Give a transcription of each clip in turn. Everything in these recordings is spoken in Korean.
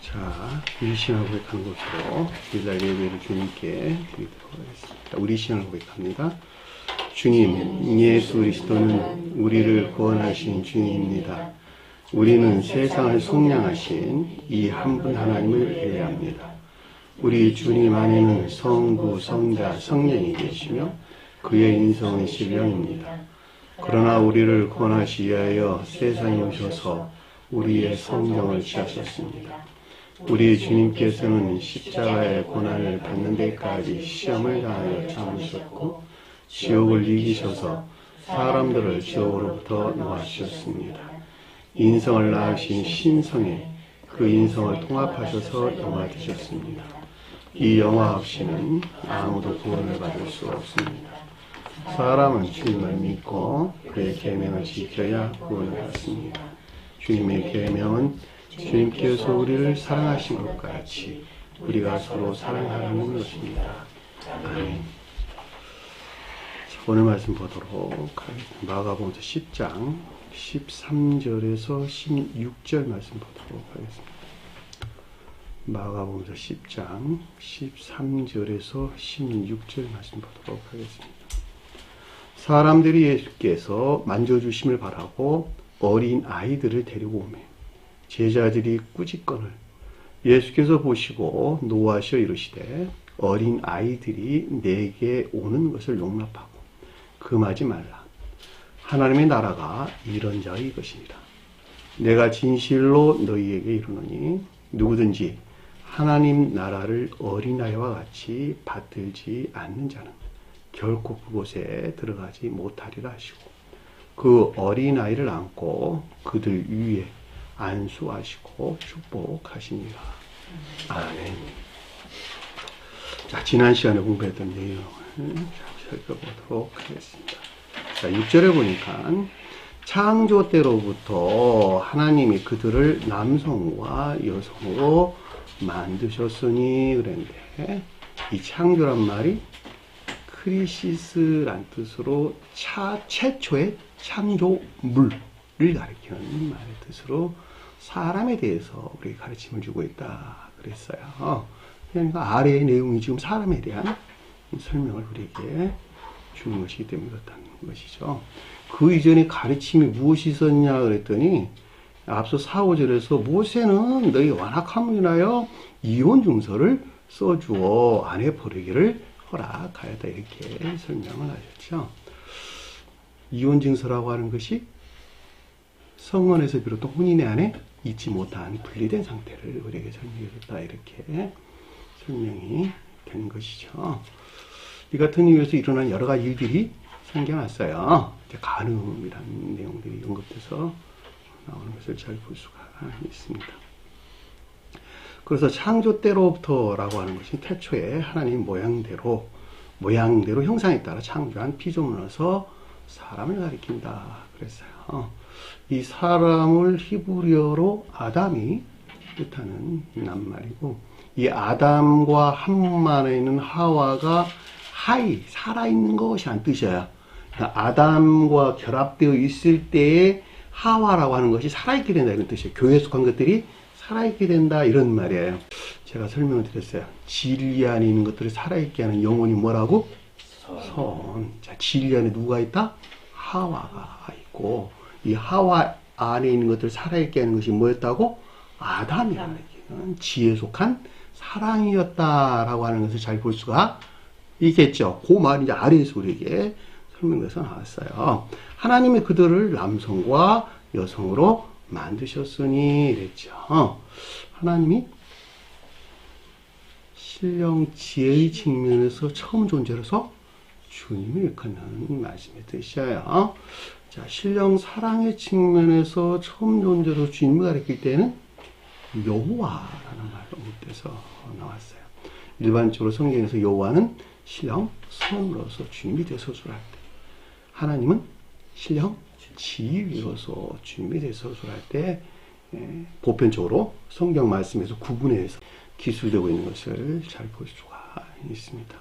자, 우리 신앙을 고백하는 것으로 주일날 예배를 주님께 드리도록 하겠습니다. 우리 신앙을 고백합니다. 주님, 예수 그리스도는 우리를 구원하신 주님입니다. 우리는 세상을 속량하신 이 한 분 하나님을 예배합니다. 우리 주님 안에는 성부, 성자, 성령이 계시며 그의 인성은 신령입니다. 그러나 우리를 구원하시기 위하여 세상에 오셔서 우리의 성경을 지하셨습니다. 우리 주님께서는 십자가의 고난을 받는 데까지 시험을 당하여 참으셨고 지옥을 이기셔서 사람들을 지옥으로부터 놓아주셨습니다. 인성을 낳으신 신성에 그 인성을 통합하셔서 영화 되셨습니다. 이 영화 없이는 아무도 구원을 받을 수 없습니다. 사람은 주님을 믿고 그의 계명을 지켜야 구원을 받습니다. 주님의 계명은 주님께서 우리를 사랑하신 것 같이 우리가 서로 사랑하라는 것입니다. 아멘. 오늘 말씀 보도록 하겠습니다. 마가복음 10장 13절에서 16절 말씀 보도록 하겠습니다. 마가복음 10장 13절에서 16절 말씀 보도록 하겠습니다. 사람들이 예수께서 만져주심을 바라고 어린 아이들을 데리고 오매 제자들이 꾸짖거늘 예수께서 보시고 노하셔 이르시되 어린 아이들이 내게 오는 것을 용납하고 금하지 말라. 하나님의 나라가 이런 자의 것이니라. 내가 진실로 너희에게 이르노니 누구든지 하나님 나라를 어린아이와 같이 받들지 않는 자는 결코 그곳에 들어가지 못하리라 하시고 그 어린아이를 안고 그들 위에 안수하시고 축복하시니라. 아멘. 자, 지난 시간에 공부했던 내용을 살펴보도록 하겠습니다. 자, 6절에 보니까 창조 때로부터 하나님이 그들을 남성과 여성으로 만드셨으니 그랬는데 이 창조란 말이 크리시스란 뜻으로 최초의 창조물을 가리키는 말의 뜻으로 사람에 대해서 우리에게 가르침을 주고 있다 그랬어요. 그러니까 아래의 내용이 지금 사람에 대한 설명을 우리에게 주는 것이기 때문에 그렇다는 것이죠. 그 이전에 가르침이 무엇이 있었냐 그랬더니 앞서 4, 5절에서 모세는 너희 완악함을 인하여 이혼 증서를 써주어 아내 버리기를 허락하였다 이렇게 설명을 하셨죠. 이혼 증서라고 하는 것이 성혼에서 비롯한 혼인의 안에 있지 못한 분리된 상태를 우리에게 설명해줬다 이렇게 설명이 된 것이죠. 이 같은 이유에서 일어난 여러 가지 일들이 생겨났어요. 간음이라는 내용들이 언급돼서 나오는 것을 잘 볼 수가 있습니다. 그래서 창조 때로부터라고 하는 것이 태초에 하나님 모양대로 형상에 따라 창조한 피조물로서 사람을 가리킨다 그랬어요. 이 사람을 히브리어로 아담이 뜻하는 낱말이고 이 아담과 한 몸 안에 있는 하와가 살아있는 것이란 뜻이에요. 그러니까 아담과 결합되어 있을 때에 하와라고 하는 것이 살아있게 된다 이런 뜻이에요. 교회에 속한 것들이 살아있게 된다 이런 말이에요. 제가 설명을 드렸어요. 진리 안에 있는 것들을 살아있게 하는 영혼이 뭐라고? 선. 자, 진리 안에 누가 있다? 하와가 있고 이 하와 안에 있는 것들을 살아있게 하는 것이 뭐였다고? 아담이라는 지혜에 속한 사랑이었다라고 하는 것을 잘 볼 수가 있겠죠. 그 말이 이제 아래에서 우리에게 설명돼서 나왔어요. 하나님이 그들을 남성과 여성으로 만드셨으니 이랬죠. 하나님이 신령 지혜의 측면에서 처음 존재로서 주님을 일컫는 말씀의 뜻이에요. 자, 신령 사랑의 측면에서 처음 존재로 주님을 가리킬 때는 여호와라는 말로 언급돼서 나왔어요. 일반적으로 성경에서 여호와는 신령 성으로서 주님이 되소서할 때, 하나님은 신령 지위로서 주님이 되소서할 때 보편적으로 성경 말씀에서 구분해서 기술되고 있는 것을 잘 볼 수가 있습니다.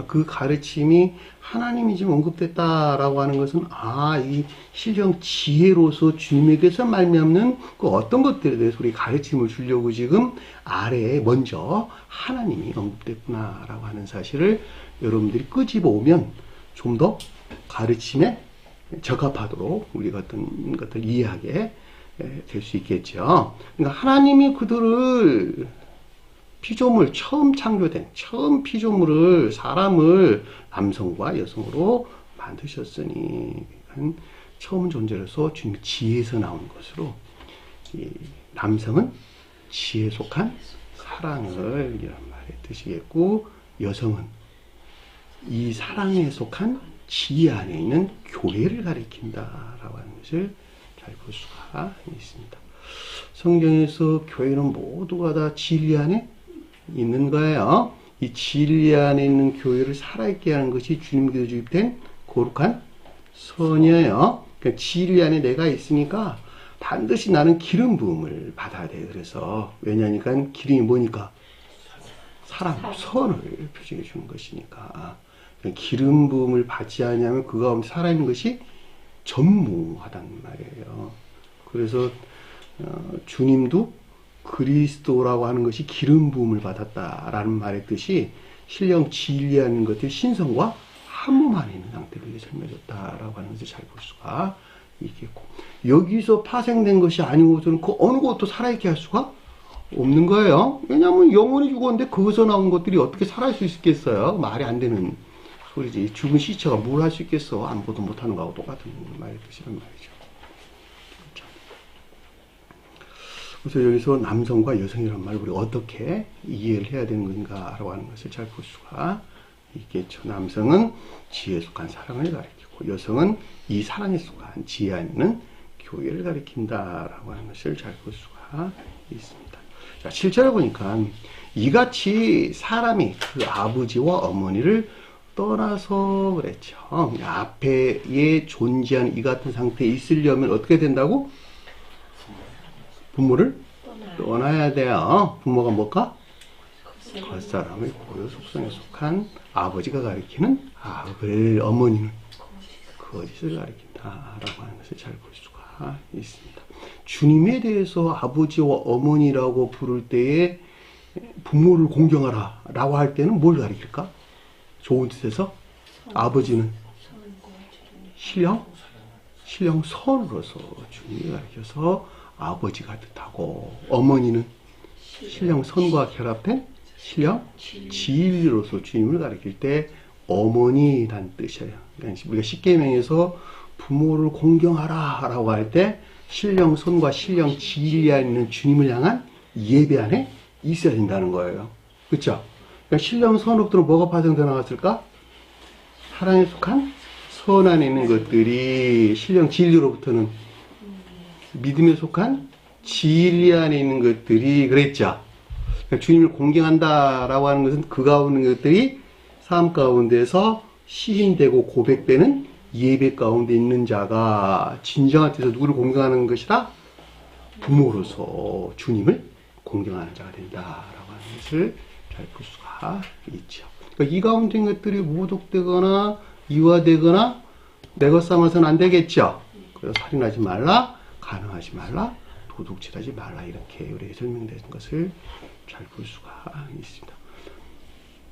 그 가르침이 하나님이 지금 언급됐다라고 하는 것은 이 신령 지혜로서 주님에게서 말미암는 그 어떤 것들에 대해서 우리 가르침을 주려고 지금 아래에 먼저 하나님이 언급됐구나라고 하는 사실을 여러분들이 끄집어 오면 좀 더 가르침에 적합하도록 우리가 어떤 것들 이해하게 될 수 있겠죠. 그러니까 하나님이 그들을 피조물, 처음 피조물을, 사람을 남성과 여성으로 만드셨으니, 처음 존재로서 주님의 지혜에서 나온 것으로, 이 남성은 지혜에 속한 사랑을, 이런 말의 뜻이겠고, 여성은 이 사랑에 속한 지혜 안에 있는 교회를 가리킨다라고 하는 것을 잘 볼 수가 있습니다. 성경에서 교회는 모두가 다 진리 안에 있는 거예요. 이 진리 안에 있는 교회를 살아있게 하는 것이 주님께서 주입된 거룩한 선이에요. 그러니까 진리 안에 내가 있으니까 반드시 나는 기름 부음을 받아야 돼. 그래서 왜냐니까 기름이 뭐니까 사랑, 선을 표시해 주는 것이니까. 기름 부음을 받지 않으면 그 가운데 살아있는 것이 전무하다는 말이에요. 그래서 주님도 그리스도라고 하는 것이 기름 부음을 받았다라는 말의 뜻이 신령 진리하는 것들 신성과 한 몸 안에 있는 상태를 위해 설명해줬다라고 하는 것을 잘 볼 수가 있겠고, 여기서 파생된 것이 아니고서는 그 어느 것도 살아있게 할 수가 없는 거예요. 왜냐하면 영혼이 죽었는데 거기서 나온 것들이 어떻게 살아있을 수 있겠어요? 말이 안 되는 소리지. 죽은 시체가 뭘 할 수 있겠어? 아무것도 못하는 거하고 똑같은 말의 뜻이란 말이죠. 그렇죠. 그래서 여기서 남성과 여성이라는 말을 우리가 어떻게 이해를 해야 되는 건가라고 하는 것을 잘 볼 수가 있겠죠. 남성은 지혜에 속한 사랑을 가리키고, 여성은 이 사랑에 속한 지혜 안에 있는 교회를 가리킨다라고 하는 것을 잘 볼 수가 있습니다. 자, 7절에 보니까 이같이 사람이 그 아버지와 어머니를 떠나서 그랬죠. 앞에 존재하는 이 같은 상태에 있으려면 어떻게 된다고? 부모를 떠나야 돼요. 부모가 뭘까? 겉사람의 고유 속성에 속한 아버지가 가리키는 악을, 어머니는 거짓을 가리킨다라고 하는 것을 잘 볼 수가 있습니다. 주님에 대해서 아버지와 어머니라고 부를 때에 부모를 공경하라 라고 할 때는 뭘 가리킬까? 좋은 뜻에서 아버지는 신령 선으로서 주님이 가르쳐서 아버지가 뜻하고, 어머니는 신령 선과 결합된 신령 진리로서 주님을 가리킬 때 어머니란 뜻이에요. 그러니까 우리가 십계명에서 부모를 공경하라 라고 할 때 신령 선과 신령 진리 안에 있는 주님을 향한 예배 안에 있어야 된다는 거예요. 그렇죠? 그러니까 신령 선으로부터는 뭐가 파생되어 나왔을까? 사랑에 속한 선 안에 있는 것들이, 신령 진리로부터는 믿음에 속한 진리 안에 있는 것들이, 그랬죠. 그러니까 주님을 공경한다라고 하는 것은 그 가운데 있는 것들이 삶 가운데서 시인되고 고백되는 예배 가운데 있는 자가 진정한 뜻에서 누구를 공경하는 것이라? 부모로서 주님을 공경하는 자가 된다라고 하는 것을 잘 볼 수가 있죠. 그러니까 이 가운데 있는 것들이 모독되거나 이화되거나 내것 삼아서는 안 되겠죠. 그래서 살인하지 말라, 간음하지 말라, 도둑질하지 말라, 이렇게 우리에게 설명되는 것을 잘 볼 수가 있습니다.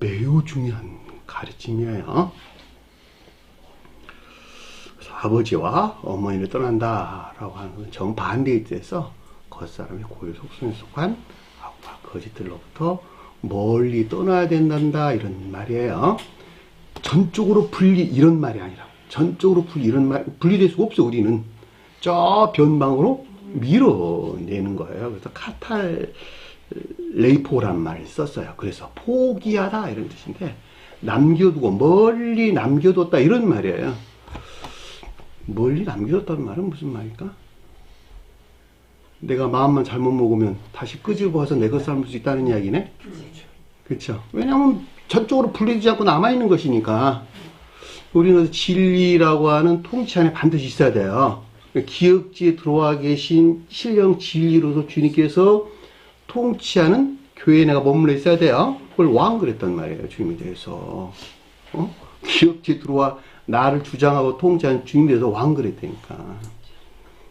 매우 중요한 가르침이에요. 그래서 아버지와 어머니를 떠난다라고 하는 것은 정반대의 뜻에서 겉사람의 고유 속성에 속한 악과 거짓들로부터 멀리 떠나야 된단다, 이런 말이에요. 전적으로 분리, 이런 말이 아니라 전적으로 분리, 이런 말, 분리될 수가 없어. 우리는 저 변방으로 밀어내는 거예요. 그래서 카탈레이포라는 말을 썼어요. 그래서 포기하다, 이런 뜻인데, 남겨두고 멀리 남겨뒀다, 이런 말이에요. 멀리 남겨뒀다는 말은 무슨 말일까? 내가 마음만 잘못 먹으면 다시 끄집어와서 내 것 삼을 수 있다는 이야기네? 그렇죠. 왜냐하면 전적으로 분리되지 않고 남아있는 것이니까. 우리는 진리라고 하는 통치 안에 반드시 있어야 돼요. 기억지에 들어와 계신 신령 진리로서 주님께서 통치하는 교회에 내가 머물러 있어야 돼요. 그걸 왕 그랬단 말이에요. 주님에 대해서. 기업체 들어와 나를 주장하고 통치하는 주인에서 왕그랬다니까.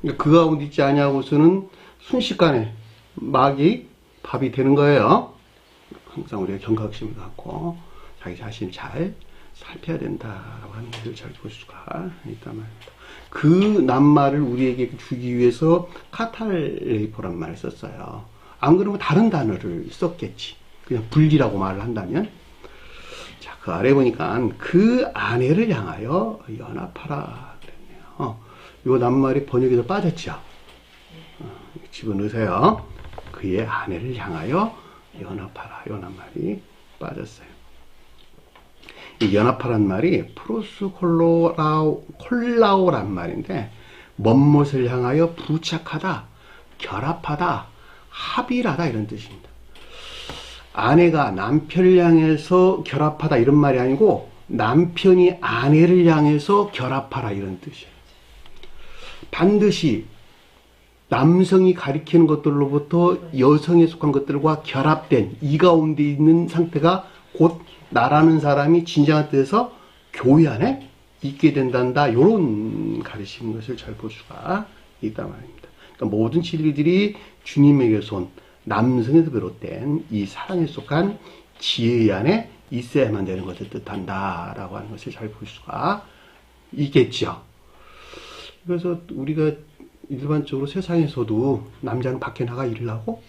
그러니까 그 가운데 있지 아니하고서는 순식간에 막이 밥이 되는 거예요. 항상 우리가 경각심을 갖고 자기 자신을 잘 살펴야 된다라고 하는 것을 잘 볼 수가 있단 말입니다. 그 낱말을 우리에게 주기 위해서 카탈레이포란 말을 썼어요. 안 그러면 다른 단어를 썼겠지. 그냥 분리라고 말을 한다면. 자, 그 아래 보니까 그 아내를 향하여 연합하라 그랬네요. 이 낱말이 번역에서 빠졌죠. 집어넣으세요. 그의 아내를 향하여 연합하라. 이 낱말이 빠졌어요. 이 연합하란 말이 프로스 콜라오란 말인데 멋못을 향하여 부착하다, 결합하다, 합일하다 이런 뜻입니다. 아내가 남편을 향해서 결합하다 이런 말이 아니고 남편이 아내를 향해서 결합하라 이런 뜻이에요. 반드시 남성이 가리키는 것들로부터 여성에 속한 것들과 결합된 이 가운데 있는 상태가 곧 나라는 사람이 진정한 뜻에서 교회 안에 있게 된단다. 이런 가르치는 것을 잘 볼 수가 있단 말입니다. 그러니까 모든 진리들이 주님에게서 온 남성에서 비롯된 이 사랑에 속한 지혜 안에 있어야만 되는 것을 뜻한다라고 하는 것을 잘 볼 수가 있겠죠. 그래서 우리가 일반적으로 세상에서도 남자는 밖에 나가 일을 하고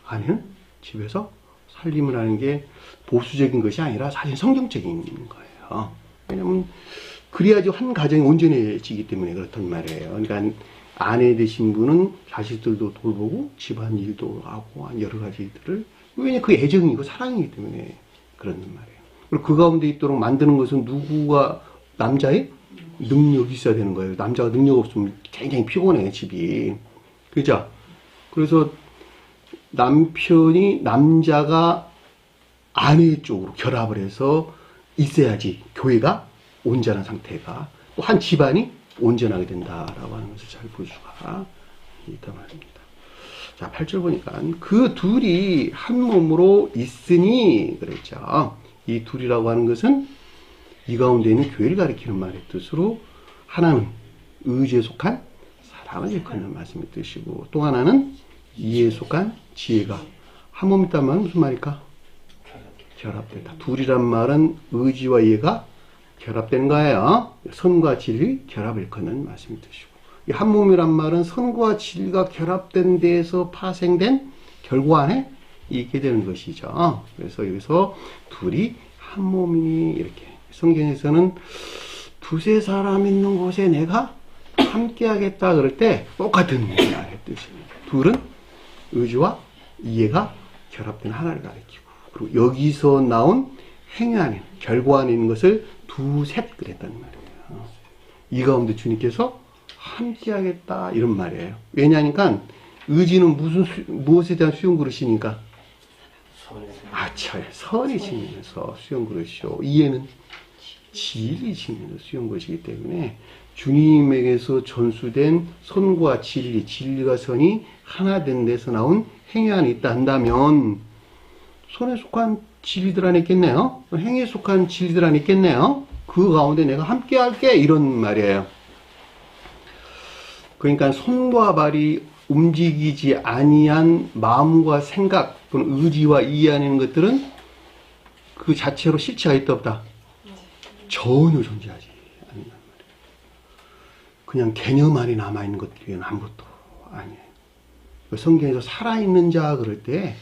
아내는 집에서 살림을 하는 게 보수적인 것이 아니라 사실 성경적인 거예요. 왜냐면 그래야지 한 가정이 온전해지기 때문에 그렇단 말이에요. 그러니까 아내 되신 분은 자식들도 돌보고 집안 일도 하고 여러 가지 일들을, 왜냐면 그 애정이고 사랑이기 때문에 그런 말이에요. 그리고 그 가운데 있도록 만드는 것은 누구가, 남자의 능력이 있어야 되는 거예요. 남자가 능력 없으면 굉장히 피곤해 집이. 그죠? 그래서 남자가 아내 쪽으로 결합을 해서 있어야지 교회가 온전한 상태가, 또 한 집안이 온전하게 된다라고 하는 것을 잘 볼 수가 있단 말입니다. 자, 8절 보니까 그 둘이 한 몸으로 있으니 그랬죠. 이 둘이라고 하는 것은 이 가운데 있는 교회를 가리키는 말의 뜻으로, 하나는 의지에 속한 사랑을 일컫는 말씀의 뜻이고, 또 하나는 이해에 속한 지혜가 한 몸 있단 말은 무슨 말일까? 결합되다. 둘이란 말은 의지와 이해가 결합된 거예요. 선과 진리 결합을 일컫는 말씀의 뜻이고, 이 한 몸이란 말은 선과 진리가 결합된 데에서 파생된 결과 안에 있게 되는 것이죠. 그래서 여기서 둘이 한 몸이니, 이렇게 성경에서는 두세 사람 있는 곳에 내가 함께 하겠다 그럴 때 똑같은 말의 뜻입니다. 둘은 의지와 이해가 결합된 하나를 가리키고, 그리고 여기서 나온 행위 안에, 결과 안에 있는 것을 두셋 그랬다는 말이에요. 이 가운데 주님께서 함께 하겠다 이런 말이에요. 왜냐하니까 의지는 무엇에 대한 수용 그릇이니까, 선의 측면에서 수용 그릇이요, 이해는 진리 측면에서 수용 그릇이기 때문에 주님에게서 전수된 선과 진리, 진리가 선이 하나 된 데서 나온 행위 안에 있다 한다면 선에 속한 진리들 안에 있겠네요. 행위에 속한 진리들 안에 있겠네요. 그 가운데 내가 함께 할게 이런 말이에요. 그러니까 손과 발이 움직이지 아니한 마음과 생각 또는 의지와 이해하는 것들은 그 자체로 실체가 있다 없다? 전혀 존재하지 않는단 말이에요. 그냥 개념 안에 남아있는 것들이 아무것도 아니에요. 성경에서 살아있는 자 그럴 때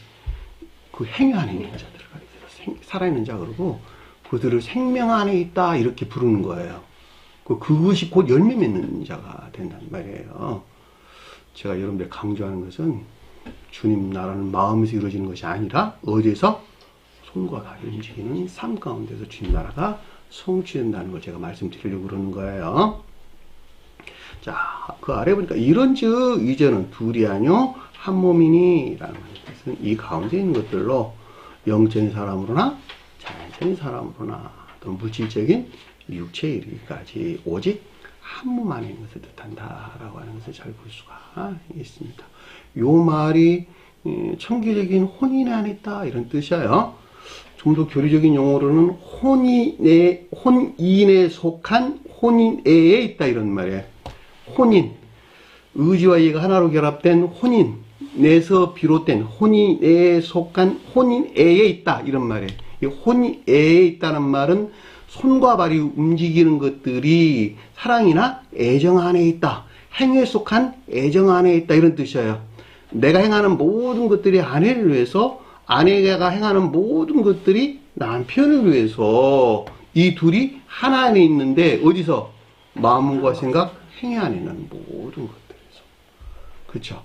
그 행위 안에 있는 자들을 가리켜서 살아있는 자 그러고, 그들을 생명 안에 있다 이렇게 부르는 거예요. 그것이 곧 열매 맺는 자가 된단 말이에요. 제가 여러분들 강조하는 것은 주님 나라는 마음에서 이루어지는 것이 아니라 어디에서? 손과 발이 움직이는 삶 가운데서 주님 나라가 성취된다는 걸 제가 말씀드리려고 그러는 거예요. 자, 그 아래 보니까 이런즉 이제는 둘이 아니요 한 몸이니 라는 것은 이 가운데 있는 것들로 영적인 사람으로나 자연적인 사람으로나 또 물질적인 육체에 이르기까지 오직 한 몸 안에 있는 것을 뜻한다라고 하는 것을 잘 볼 수가 있습니다. 요 말이 청기적인 혼인 안에 있다 이런 뜻이에요. 좀 더 교리적인 용어로는 혼인에 속한 혼인애에 있다 이런 말이에요. 혼인, 의지와 이해가 하나로 결합된 혼인에서 비롯된 혼인애에 속한 혼인애에 있다 이런 말이에요. 이 혼인애에 있다는 말은 손과 발이 움직이는 것들이 사랑이나 애정 안에 있다. 행위에 속한 애정 안에 있다 이런 뜻이에요. 내가 행하는 모든 것들이 아내를 위해서, 아내가 행하는 모든 것들이 남편을 위해서, 이 둘이 하나 안에 있는데 어디서? 마음과 생각, 행위 안에 있는 모든 것들에서. 그렇죠?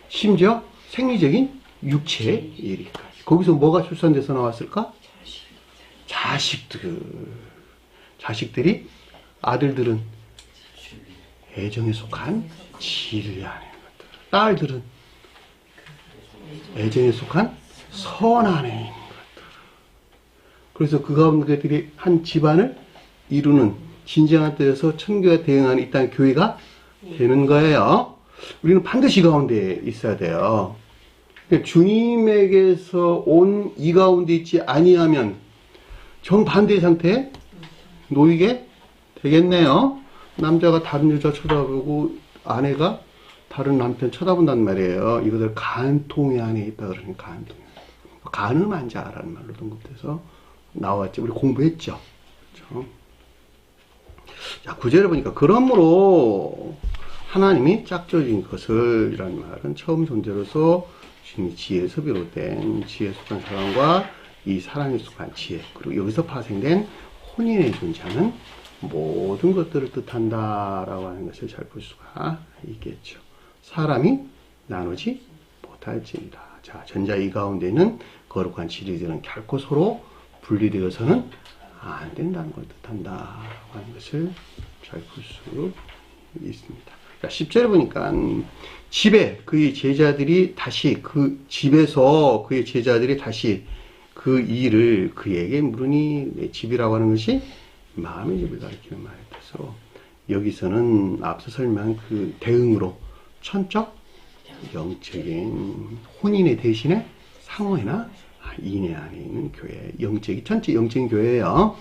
심지어 생리적인 육체의 일까지. 거기서 뭐가 출산돼서 나왔을까? 자식들이, 아들들은 애정에 속한 진리 안에 있는 것들, 딸들은 애정에 속한 선 안에 있는 것들. 그래서 그 가운데들이 한 집안을 이루는 진정한 뜻에서 천교에 대응하는 이 땅 교회가 되는 거예요. 우리는 반드시 이 가운데 있어야 돼요. 주님에게서 온 이 가운데 있지 아니하면 정반대의 상태에 놓이게 되겠네요. 남자가 다른 여자 쳐다보고 아내가 다른 남편 쳐다본단 말이에요. 이것을 간통의 안에 있다 그러니까 간통. 간음한 자라는 말로 등급돼서 나왔죠. 우리 공부했죠. 그렇죠? 자, 구절에 보니까 그러므로 하나님이 짝져진 것을 이라는 말은 처음 존재로서 주님이 지혜에서 비롯된 지혜에 속한 사랑과 이 사랑에 속한 지혜, 그리고 여기서 파생된 혼인의 존재하는 모든 것들을 뜻한다라고 하는 것을 잘 볼 수가 있겠죠. 사람이 나누지 못할지니라. 자, 전자 이 가운데는 거룩한 진리들은 결코 서로 분리되어서는 안 된다는 걸 뜻한다라고 하는 것을 잘 볼 수 있습니다. 자, 10절에 보니까 집에 그의 제자들이 다시 그 집에서 그의 제자들이 다시 그 일을 그에게 물으니, 내 집이라고 하는 것이 마음의 집을 가리키는 말에 따라서 여기서는 앞서 설명한 그 대응으로 천적, 영적인 혼인의 대신에 상호회나 인회 안에 있는 교회, 전체 영적인 교회예요.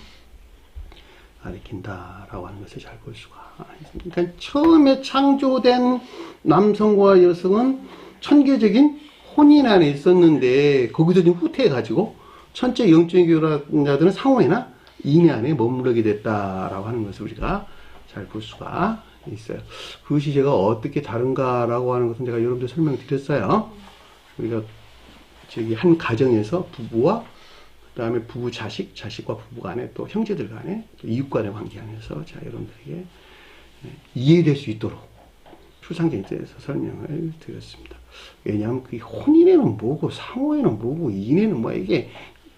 가리킨다라고 하는 것을 잘 볼 수가 있습니다. 그러니까 처음에 창조된 남성과 여성은 천계적인 혼인 안에 있었는데 거기서 좀 후퇴해가지고 천체 영적인 교류자들은 상호회나 인회 안에 머무르게 됐다라고 하는 것을 우리가 잘 볼 수가 있어요. 그것이 제가 어떻게 다른가라고 하는 것은 제가 여러분들 설명드렸어요. 우리가 저기 한 가정에서 부부와 그 다음에 부부 자식과 부부 간에 또 형제들 간에 또 이웃 간의 관계 안에서 제가 여러분들에게 이해될 수 있도록 추상적인 뜻에서 설명을 드렸습니다. 왜냐하면 그 혼인에는 뭐고 상호에는 뭐고 인에는 뭐야, 이게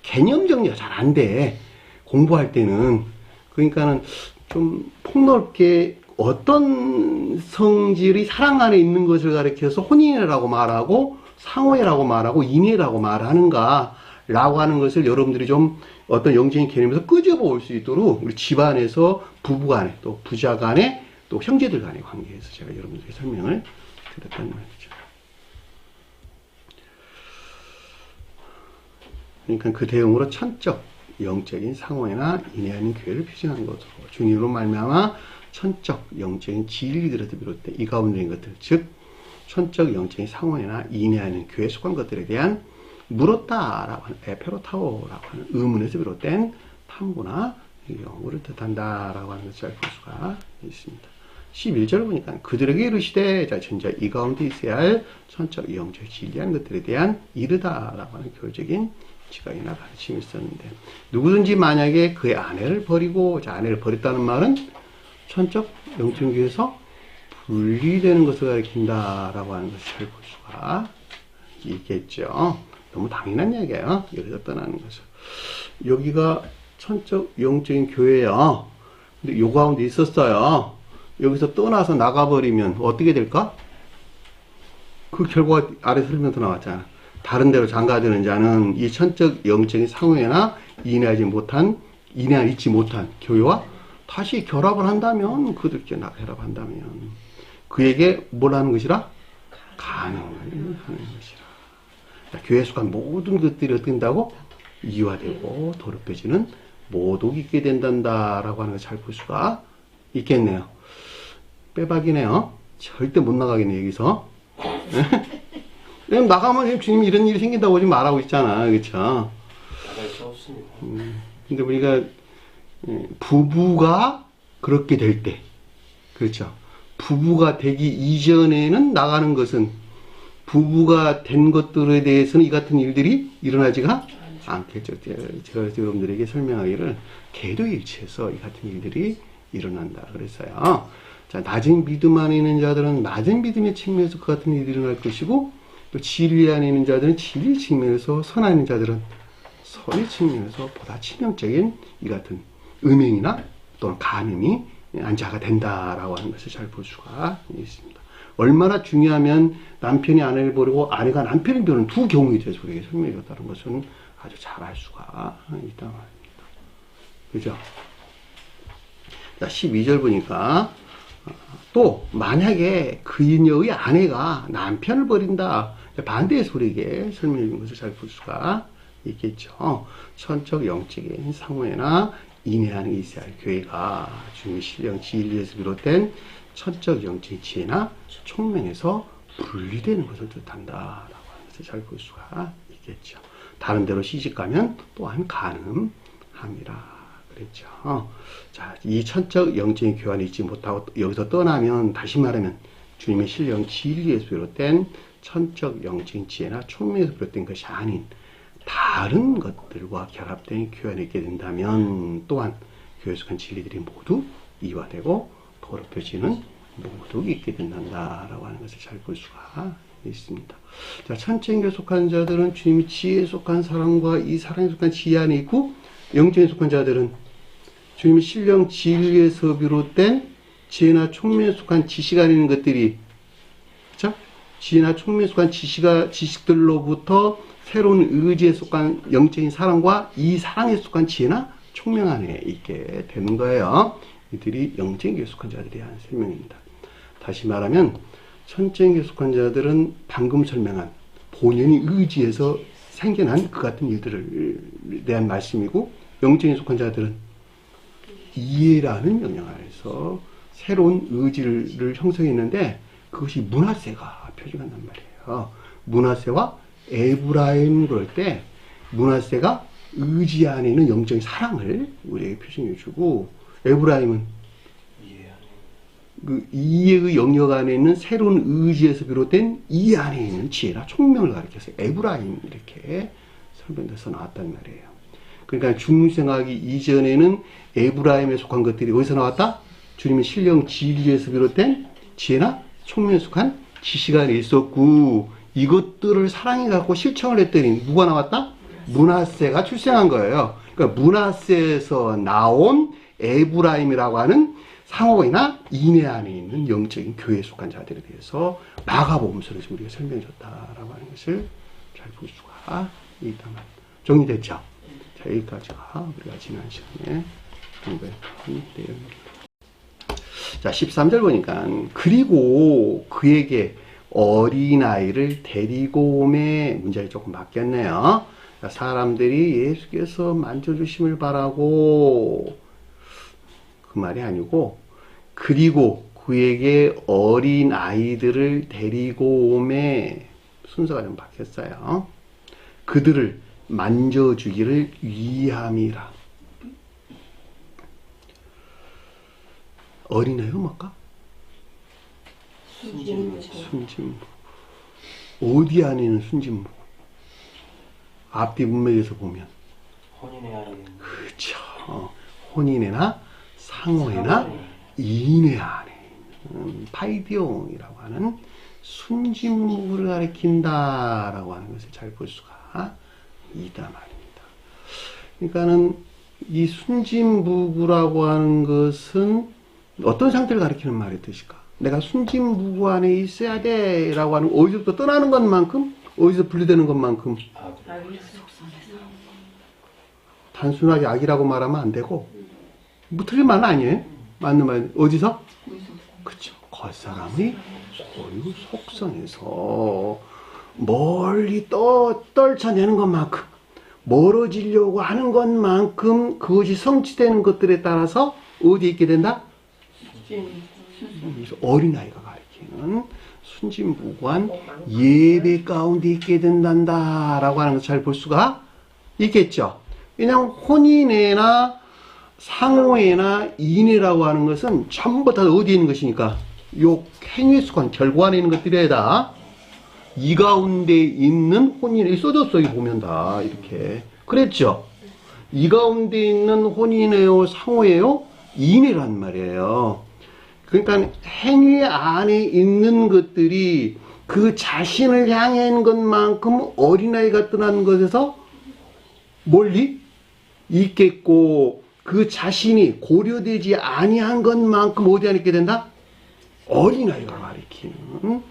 개념 정리가 잘 안 돼. 공부할 때는. 그러니까는 좀 폭넓게 어떤 성질이 사랑 안에 있는 것을 가리켜서 혼인이라고 말하고 상호회라고 말하고 인회라고 말하는가 라고 하는 것을 여러분들이 좀 어떤 영적인 개념에서 끄집어올 수 있도록 우리 집안에서 부부 간에 또 부자 간에 또 형제들 간의 관계에서 제가 여러분들에게 설명을 드렸단 말이죠. 그러니까 그 대응으로 천적, 영적인 상호회나 인회하는 교회를 표징한 것으로 주님으로 말미암아 천적, 영적인 진리들에서 비롯된 이 가운데 있는 것들, 즉 천적, 영적인 상호회나 인회하는 교회에 속한 것들에 대한 물었다라고 하는 에페로타오라고 하는 의문에서 비롯된 탐구나 연구를 뜻한다라고 하는 것을 알 수가 있습니다. 11절을 보니까 그들에게 이르시되, 자, 전자 이 가운데 있어야 할 천적, 영적, 진리한 것들에 대한 이르다라고 하는 교적인 지각이나 가르침이 있었는데, 누구든지 만약에 그의 아내를 버리고, 자, 아내를 버렸다는 말은 천적, 영적 교에서 분리되는 것을 가리킨다라고 하는 것을 잘 볼 수가 있겠죠. 너무 당연한 얘기예요. 여기서 떠나는 것을. 여기가 천적, 영적인 교회야. 근데 요 가운데 있었어요. 여기서 떠나서 나가버리면 어떻게 될까? 그 결과가 아래 설명도 나왔잖아. 다른 데로 장가드는 자는 이 천적, 영적인 상호회나 인해하지 못한 교회와 다시 결합을 한다면, 그들께 결합한다면 그에게 뭘 하는 것이라? 간음을 하는 것이라. 교회에 속한 모든 것들이 어떻게 된다고? 이화되고 더럽혀지는 모독이 있게 된단다라고 하는 걸 잘 볼 수가 있겠네요. 빼박이네요. 절대 못 나가겠네 여기서. 나가면 주님 이런 일이 생긴다고 지금 말하고 있잖아, 그렇죠? 나갈 수 없습니다. 근데 우리가 부부가 그렇게 될 때, 그렇죠? 부부가 되기 이전에는 나가는 것은 부부가 된 것들에 대해서는 이 같은 일들이 일어나지가 않겠죠. 제가 여러분들에게 설명하기를 계도일치해서 이 같은 일들이 일어난다 그랬어요. 자, 낮은 믿음 안에 있는 자들은 낮은 믿음의 측면에서 그 같은 일이 일어날 것이고, 또 진리 안에 있는 자들은 진리 측면에서, 선에 있는 자들은 선의 측면에서 보다 치명적인 이 같은 음행이나 또는 간음이 안자가 된다라고 하는 것을 잘 볼 수가 있습니다. 얼마나 중요하면 남편이 아내를 버리고 아내가 남편을 버리는 두 경우에 대해서 우리에게 설명해 줬다는 것은 아주 잘 알 수가 있단 말입니다. 그죠? 자, 12절 보니까 또 만약에 그녀의 아내가 남편을 버린다, 반대의 소리에게 설명해 준 것을 잘 볼 수가 있겠죠. 천적 영적인 상호회나 인내하는 게 있어야 할 교회가 주님의 신령 진리에서 비롯된 천적 영적인 지혜나 총명에서 분리되는 것을 뜻한다라고 하는 것을 잘 볼 수가 있겠죠. 다른 데로 시집가면 또한 가늠함이라 그랬죠. 자, 이 천적 영적인 교환이 있지 못하고 여기서 떠나면, 다시 말하면 주님의 신령 진리에서 비롯된 천적 영적인 지혜나 총명에서 비롯된 것이 아닌 다른 것들과 결합된 교환이 있게 된다면 또한 교회에 속한 진리들이 모두 이화되고 더럽혀지는 모독이 있게 된다라고 하는 것을 잘 볼 수가 있습니다. 자, 천체인교에 속한 자들은 주님이 지혜에 속한 사랑과 이 사랑에 속한 지혜 안에 있고, 영적에 속한 자들은 주님의 신령 진리에서 비롯된 지혜나 총명에 속한 지식 안에 있는 것들이, 그렇죠? 지혜나 총명에 속한 지식들로부터 새로운 의지에 속한 영적인 사랑과 이 사랑에 속한 지혜나 총명 안에 있게 되는 거예요. 이들이 영적인 교에 속한 자들에 대한 설명입니다. 다시 말하면 천적인 교에 속한 자들은 방금 설명한 본연의 의지에서 생겨난 그 같은 일들에 대한 말씀이고, 영적인 속한 자들은 이해라는 영역 안에서 새로운 의지를 형성했는데 그것이 므낫세가 표시한단 말이에요. 므낫세와 에브라임 그럴 때 므낫세가 의지 안에 있는 영적인 사랑을 우리에게 표시해 주고, 에브라임은 그 이해의 영역 안에 있는 새로운 의지에서 비롯된 이 안에 있는 지혜나 총명을 가리켜서 에브라임 이렇게 설명돼서 나왔단 말이에요. 그러니까 중생하기 이전에는 에브라임에 속한 것들이 어디서 나왔다? 주님의 신령 진리에서 비롯된 지혜나 총명에 속한 지식 안에 있었고, 이것들을 사랑해 갖고 실천을 했더니 누가 나왔다? 므낫세가 출생한 거예요. 그러니까 므낫세에서 나온 에브라임이라고 하는 상호이나 인내 안에 있는 영적인 교회에 속한 자들에 대해서 마가복음서를 지금 우리가 설명해 줬다라고 하는 것을 잘 볼 수가 있단 말이에요. 정리됐죠? 자, 여기까지가 우리가 지난 시간에 공부했던 내용입니다. 자, 13절 보니까 그리고 그에게 어린아이를 데리고 오매, 문장이 조금 바뀌었네요. 사람들이 예수께서 만져주심을 바라고, 그 말이 아니고 그리고 그에게 어린아이들을 데리고 오매, 순서가 좀 바뀌었어요. 그들을 만져주기를 위함이라. 어린아이가 뭘까? 순진부. 어디 안에 있는 순진부? 앞뒤 문맥에서 보면 혼인의 안에 있는, 그렇죠. 혼인애나 상호애나 인애 안에 있는 파이디용이라고 하는 순진무를 가리킨다라고 하는 것을 잘 볼 수가 있다 말입니다. 그러니까는 이 순진무구라고 하는 것은 어떤 상태를 가리키는 말의 뜻일까? 내가 순진무구 안에 있어야 돼 라고 하는, 어디서부터 떠나는 것만큼, 어디서 분리되는 것만큼 단순하게 악이라고 말하면 안 되고, 뭐 틀린 말은 아니에요. 맞는 말. 어디서? 그쵸. 겉사람의 소유 속성에서 멀리 떨쳐내는 것만큼, 멀어지려고 하는 것만큼 그것이 성취되는 것들에 따라서 어디에 있게 된다? 그래서 어린아이가 가리키는 순진무구한 예배 가운데 있게 된단다라고 하는 것을 잘 볼 수가 있겠죠. 왜냐하면 혼인애나 상호애나 인애라고 하는 것은 전부 다 어디에 있는 것이니까 요 행위에 속한 결과 안에 있는 것들이야 다. 이 가운데 있는 혼인애 써졌어. 여기 보면 다 이렇게 그랬죠. 이 가운데 있는 혼인애요 상호애요 인애란 말이에요. 그러니까 행위 안에 있는 것들이 그 자신을 향한 것만큼 어린아이가 떠난 것에서 멀리 있겠고 그 자신이 고려되지 아니한 것만큼 어디 안에 있게 된다? 어린아이가 가리키는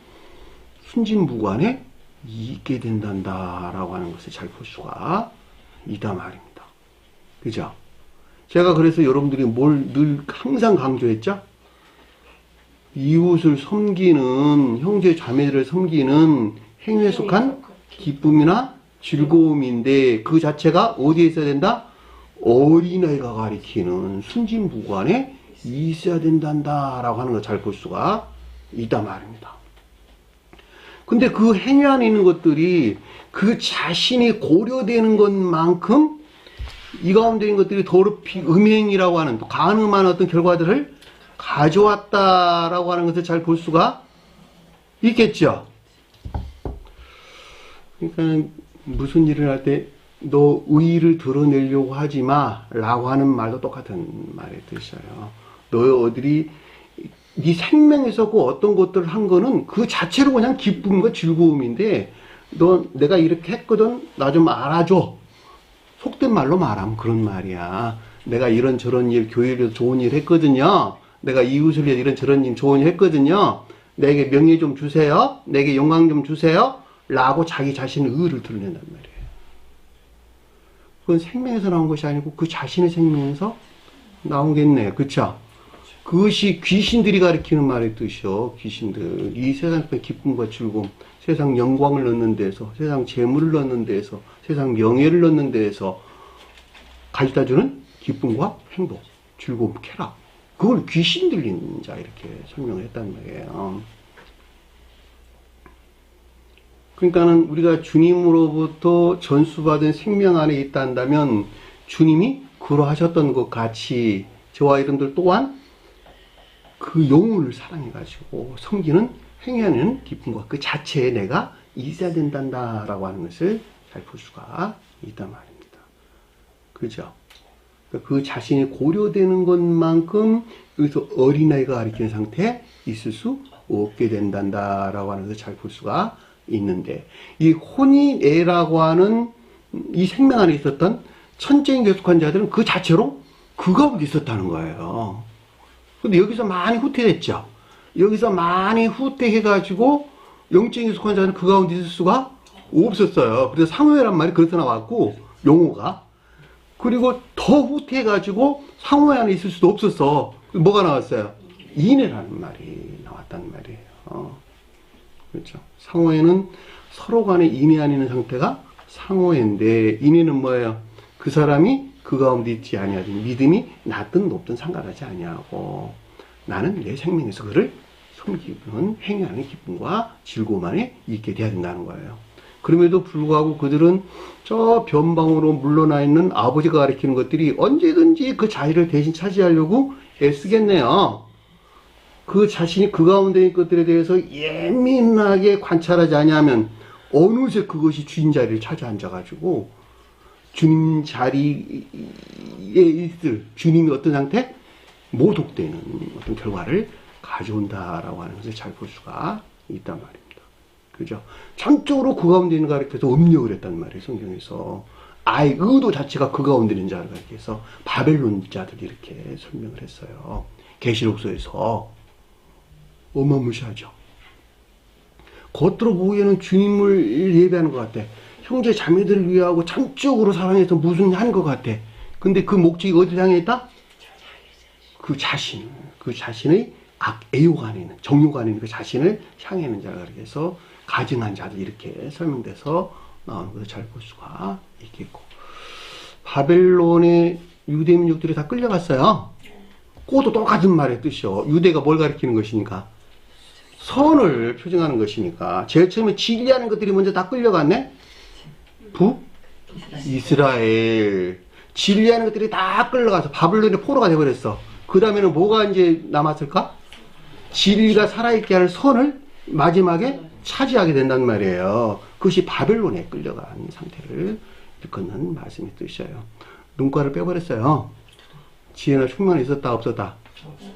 순진무구안에 있게 된단다라고 하는 것을 잘 볼 수가 있다 말입니다. 그죠? 제가 그래서 여러분들이 뭘 늘 항상 강조했죠? 이웃을 섬기는 형제 자매들을 섬기는 행위에 속한 기쁨이나 즐거움인데 그 자체가 어디에 있어야 된다? 어린아이가 가리키는 순진무구안에 있어야 된단다라고 하는 걸 잘 볼 수가 있다 말입니다. 근데 그 행위 안에 있는 것들이 그 자신이 고려되는 것만큼 이 가운데 있는 것들이 더럽히 음행이라고 하는 가늠한 어떤 결과들을 가져왔다라고 하는 것을 잘 볼 수가 있겠죠. 그러니까 무슨 일을 할 때 너 의의를 드러내려고 하지 마 라고 하는 말도 똑같은 말의 뜻이에요. 너 어들이 네 생명에서 그 어떤 것들을 한 거는 그 자체로 그냥 기쁨과 즐거움인데 너 내가 이렇게 했거든 나 좀 알아줘. 속된 말로 말하면 그런 말이야. 내가 이런저런 일 교회에서 좋은 일 했거든요. 내가 이웃을 위해 이런저런 일 좋은 일 했거든요. 내게 명예 좀 주세요. 내게 영광 좀 주세요. 라고 자기 자신의 의의를 드러낸단 말이에요. 그건 생명에서 나온 것이 아니고 그 자신의 생명에서 나오겠네. 그쵸? 그것이 귀신들이 가리키는 말의 뜻이요. 귀신들. 이 세상의 기쁨과 즐거움, 세상 영광을 얻는 데서, 세상 재물을 얻는 데서, 세상 명예를 얻는 데서 가져다주는 기쁨과 행복, 즐거움, 쾌락. 그걸 귀신 들린 자 이렇게 설명을 했단 말이에요. 그러니까는 우리가 주님으로부터 전수받은 생명 안에 있다 한다면 주님이 그러하셨던 것 같이 저와 여러분들 또한 그 영혼을 사랑해가지고 섬기는 행위하는 기쁨과 그 자체에 내가 있어야 된단다라고 하는 것을 잘 볼 수가 있단 말입니다. 그죠? 그 자신이 고려되는 것만큼 여기서 어린아이가 가리키는 상태에 있을 수 없게 된단다라고 하는 것을 잘 볼 수가 있는데 이 혼인애라고 하는 이 생명 안에 있었던 천적인 계속한 자들은 그 자체로 그 가운데 있었다는 거예요. 근데 여기서 많이 후퇴했죠. 여기서 많이 후퇴해가지고 영적인 계속한 자는 그 가운데 있을 수가 없었어요. 그래서 상호애란 말이 그래서 나왔고 용어가 그리고 더 후퇴해가지고 상호애 안에 있을 수도 없었어. 뭐가 나왔어요? 인애라는 말이 나왔단 말이에요. 그렇죠. 상호애는 서로 간에 인애 안에 있는 상태가 상호애인데 인애는 뭐예요? 그 사람이 그 가운데 있지 아니하지 믿음이 낮든 높든 상관하지 아니하고 나는 내 생명에서 그를 섬기는 행위 안에 기쁨과 즐거움 안에 있게 돼야 된다는 거예요. 그럼에도 불구하고 그들은 저 변방으로 물러나 있는 아버지가 가리키는 것들이 언제든지 그 자리를 대신 차지하려고 애쓰겠네요. 그 자신이 그 가운데 있는 것들에 대해서 예민하게 관찰하지 않으면 어느새 그것이 주인 자리를 찾아 앉아가지고 주님 자리에 있을 주님이 어떤 상태? 모독되는 어떤 결과를 가져온다라고 하는 것을 잘 볼 수가 있단 말입니다. 그죠? 전적으로 그 가운데 있는 가르쳐서 음력을 했단 말이에요, 성경에서. 아예 의도 자체가 그 가운데 있는 자를 가르쳐서 바벨론 자들이 이렇게 설명을 했어요. 계시록서에서. 어마무시하죠. 겉으로 보기에는 주님을 예배하는 것 같아. 형제 자매들을 위하고 전적으로 사랑해서 무슨 하는 것 같아. 근데 그 목적이 어디를 향해 있다? 그 자신의 애욕 안에 있는, 정욕 안에 있는 그 자신을 향해 있는 자가 그래서 가증한 자들 이렇게 설명돼서 나오는 것을 잘 볼 수가 있겠고. 바벨론의 유대 민족들이 다 끌려갔어요. 그것도 똑같은 말의 뜻이요. 유대가 뭘 가리키는 것이니까? 선을 표징하는 것이니까. 제일 처음에 진리하는 것들이 먼저 다 끌려갔네? 이스라엘. 진리하는 것들이 다 끌려가서 바벨론의 포로가 되어버렸어. 그 다음에는 뭐가 이제 남았을까? 진리가 살아있게 하는 선을 마지막에 차지하게 된단 말이에요. 그것이 바벨론에 끌려간 상태를 일컫는 말씀의 뜻이에요. 눈가를 빼버렸어요. 지혜나 총명이 있었다 없었다?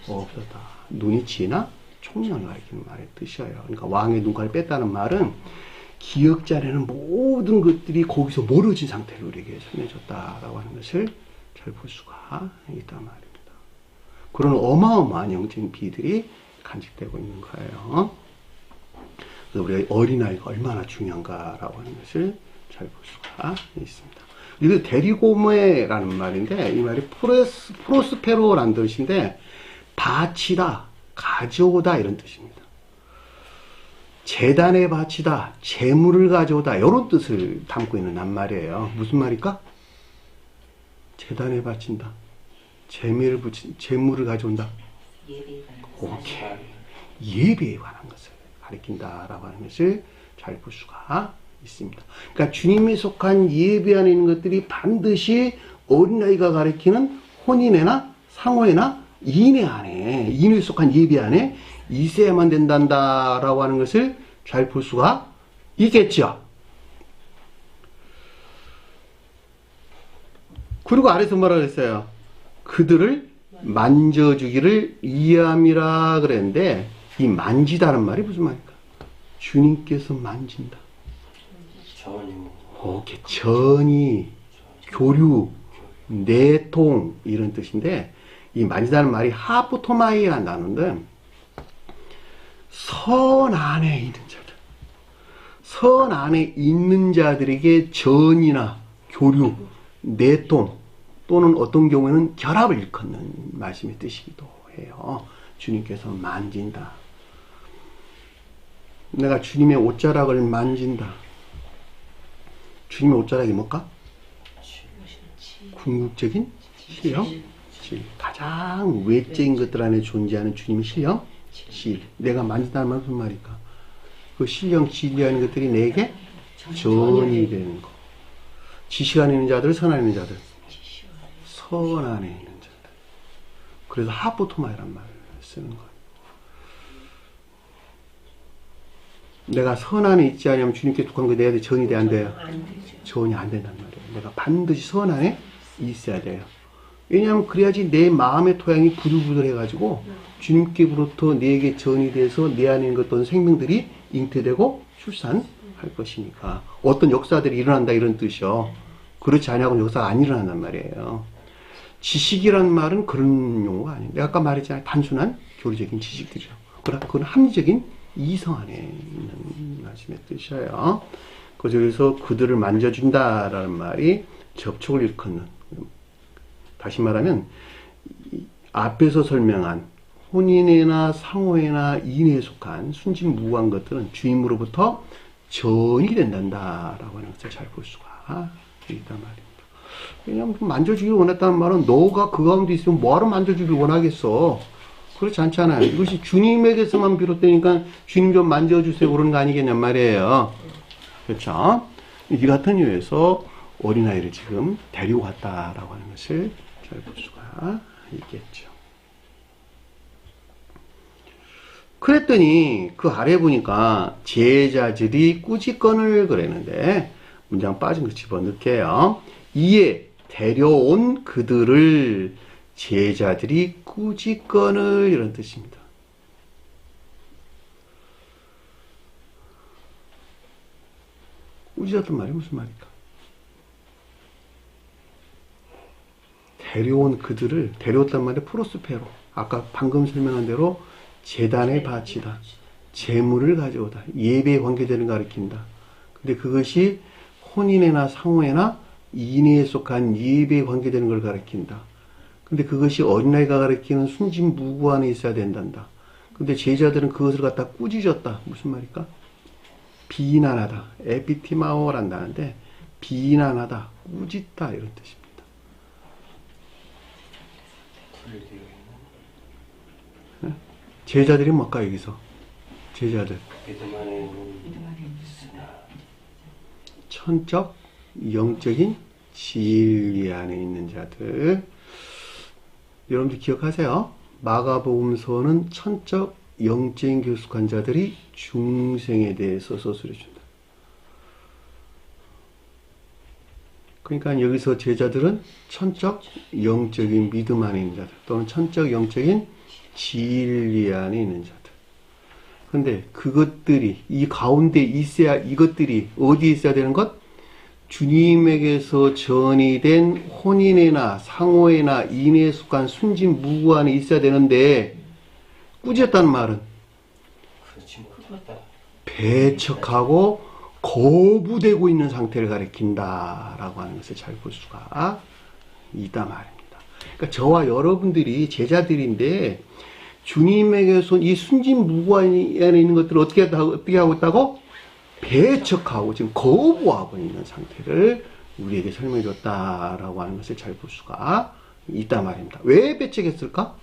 없었다. 눈이 지혜나 총명을 가리키는 말의 뜻이에요. 그러니까 왕의 눈가를 뺐다는 말은 기억지 않에는 모든 것들이 거기서 멀어진 상태로 우리에게 설명해줬다라고 하는 것을 잘 볼 수가 있단 말입니다. 그런 어마어마한 영적인 비들이 간직되고 있는 거예요. 그래서 우리가 어린아이가 얼마나 중요한가라고 하는 것을 잘 볼 수가 있습니다. 이게 데리고메라는 말인데, 이 말이 프로스페로라는 뜻인데, 바치다, 가져오다 이런 뜻입니다. 재단에 바치다, 재물을 가져오다 이런 뜻을 담고 있는 낱말이에요. 무슨 말일까? 재단에 바친다, 재물을 가져온다. 예배에 관한 것을 가리킨다라고 하는 것을 잘 볼 수가 있습니다. 그러니까 주님에 속한 예배 안에 있는 것들이 반드시 어린아이가 가리키는 혼인회나 상호회나 인회에 속한 예배 안에 있어야만 된단다라고 하는 것을 잘 볼 수가 있겠죠. 그리고 아래서 뭐라 그랬어요? 그들을 만져주기를 이해함이라 그랬는데, 이 만지다는 말이 무슨 말일까? 주님께서 만진다. 오케이. 전이, 교류, 내통 이런 뜻인데, 이 만지다는 말이 하프토마이라는 단어인데, 선 안에 있는 자들, 선 안에 있는 자들에게 전이나 교류, 내통 또는 어떤 경우에는 결합을 일컫는 말씀의 뜻이기도 해요. 주님께서 만진다. 내가 주님의 옷자락을 만진다. 주님의 옷자락이 뭘까? 궁극적인 실력? 가장 외적인 것들 안에 존재하는 주님의 실력? 질. 내가 만진다는 말은 무슨 말일까? 그 실력, 진리하는 것들이 내게 전이 되는 거. 지식 안에 있는 자들, 선 안에 있는 자들. 선 안에 있는 자들. 그래서 하프토마이란 말을 쓰는 거예요. 내가 선 안에 있지 않으면 주님께 속한 거 내한테 전이 돼, 안 돼요? 전이 안 된단 말이에요. 내가 반드시 선 안에 있어야 돼요. 왜냐하면 그래야지 내 마음의 토양이 부들부들해가지고 주님께로부터 내게 전이 돼서 내 안에 있는 어떤 생명들이 잉태되고 출산할 것이니까. 어떤 역사들이 일어난다 이런 뜻이요. 그렇지 않냐고는 역사가 안 일어난단 말이에요. 지식이란 말은 그런 용어가 아니에요. 내가 아까 말했잖아요. 단순한 교리적인 지식들이죠. 그건 합리적인 이성 안에 있는 말씀의 뜻이에요. 그래서 그들을 만져준다라는 말이 접촉을 일컫는, 다시 말하면 앞에서 설명한 혼인회나 상호회나 인회에 속한 순진무구한 것들은 주임으로부터 전이 된단다라고 하는 것을 잘 볼 수가 있단 말입니다. 왜냐하면 만져주기를 원했다는 말은 너가 그 가운데 있으면 뭐하러 만져주기를 원하겠어. 그렇지 않잖아요. 이것이 주님에게서만 비롯되니까 주님 좀 만져주세요 그런 거 아니겠냔 말이에요. 그렇죠? 이 같은 이유에서 어린아이를 지금 데리고 갔다라고 하는 것을 잘 볼 수가 있겠죠. 그랬더니 그 아래 보니까 제자들이 꾸짖건을 그랬는데 문장 빠진 거 집어넣게요. 이에 데려온 그들을 제자들이 꾸짖건을 이런 뜻입니다. 꾸짖었단 말이 무슨 말일까? 데려온 그들을, 데려왔단 말이 프로스페로. 아까 방금 설명한 대로 제단에 바치다. 재물을 가져오다. 예배에 관계되는 걸 가리킨다. 근데 그것이 혼인회나 상호회나 인회에 속한 예배에 관계되는 걸 가리킨다. 근데 그것이 어린아이가 가리키는 순진무구 안에 있어야 된단다. 근데 제자들은 그것을 갖다 꾸짖었다. 무슨 말일까? 비난하다. 에피티마오란다는데 비난하다, 꾸짖다 이런 뜻입니다. 분류되어 있는 제자들이 뭘까 여기서? 제자들. 믿음 안에 있으나 천적, 영적인 진리 안에 있는 자들. 여러분들 기억하세요. 마가복음서는 천적, 영적인 교숙한 자들이 중생에 대해서 서술해 준다. 그러니까 여기서 제자들은 천적, 영적인 믿음 안에 있는 자들 또는 천적, 영적인 진리 안에 있는 자들. 그런데 그것들이 이 가운데 있어야, 이것들이 어디에 있어야 되는 것? 주님에게서 전이된 혼인에나 상호에나 인에 속한 순진 무구 안에 있어야 되는데 꾸짖었다는 말은 그렇지 못하다. 배척하고 거부되고 있는 상태를 가리킨다라고 하는 것을 잘 볼 수가 있다 말입니다. 그러니까 저와 여러분들이 제자들인데 주님에게서 이 순진 무구 안에 있는 것들을 어떻게 하고 있다고? 배척하고 지금 거부하고 있는 상태를 우리에게 설명해 줬다라고 하는 것을 잘 볼 수가 있다 말입니다. 왜 배척했을까?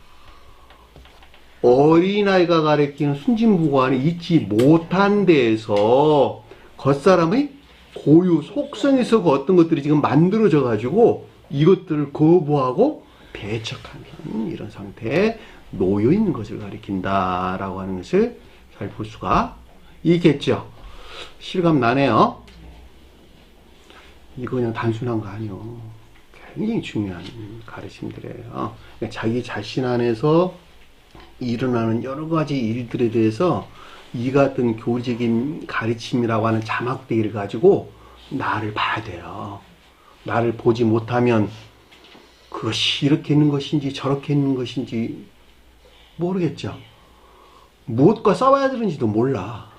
어린아이가 가리키는 순진무구 안에 있지 못한 데에서 겉사람의 고유 속성에서 그 어떤 것들이 지금 만들어져 가지고 이것들을 거부하고 배척하는 이런 상태에 놓여 있는 것을 가리킨다라고 하는 것을 잘 볼 수가 있겠죠. 실감 나네요. 이거 그냥 단순한 거 아니요. 굉장히 중요한 가르침들이에요. 그러니까 자기 자신 안에서 일어나는 여러 가지 일들에 대해서 이 같은 교리적인 가르침이라고 하는 자막대기를 가지고 나를 봐야 돼요. 나를 보지 못하면 그것이 이렇게 있는 것인지 저렇게 있는 것인지 모르겠죠. 무엇과 싸워야 되는지도 몰라.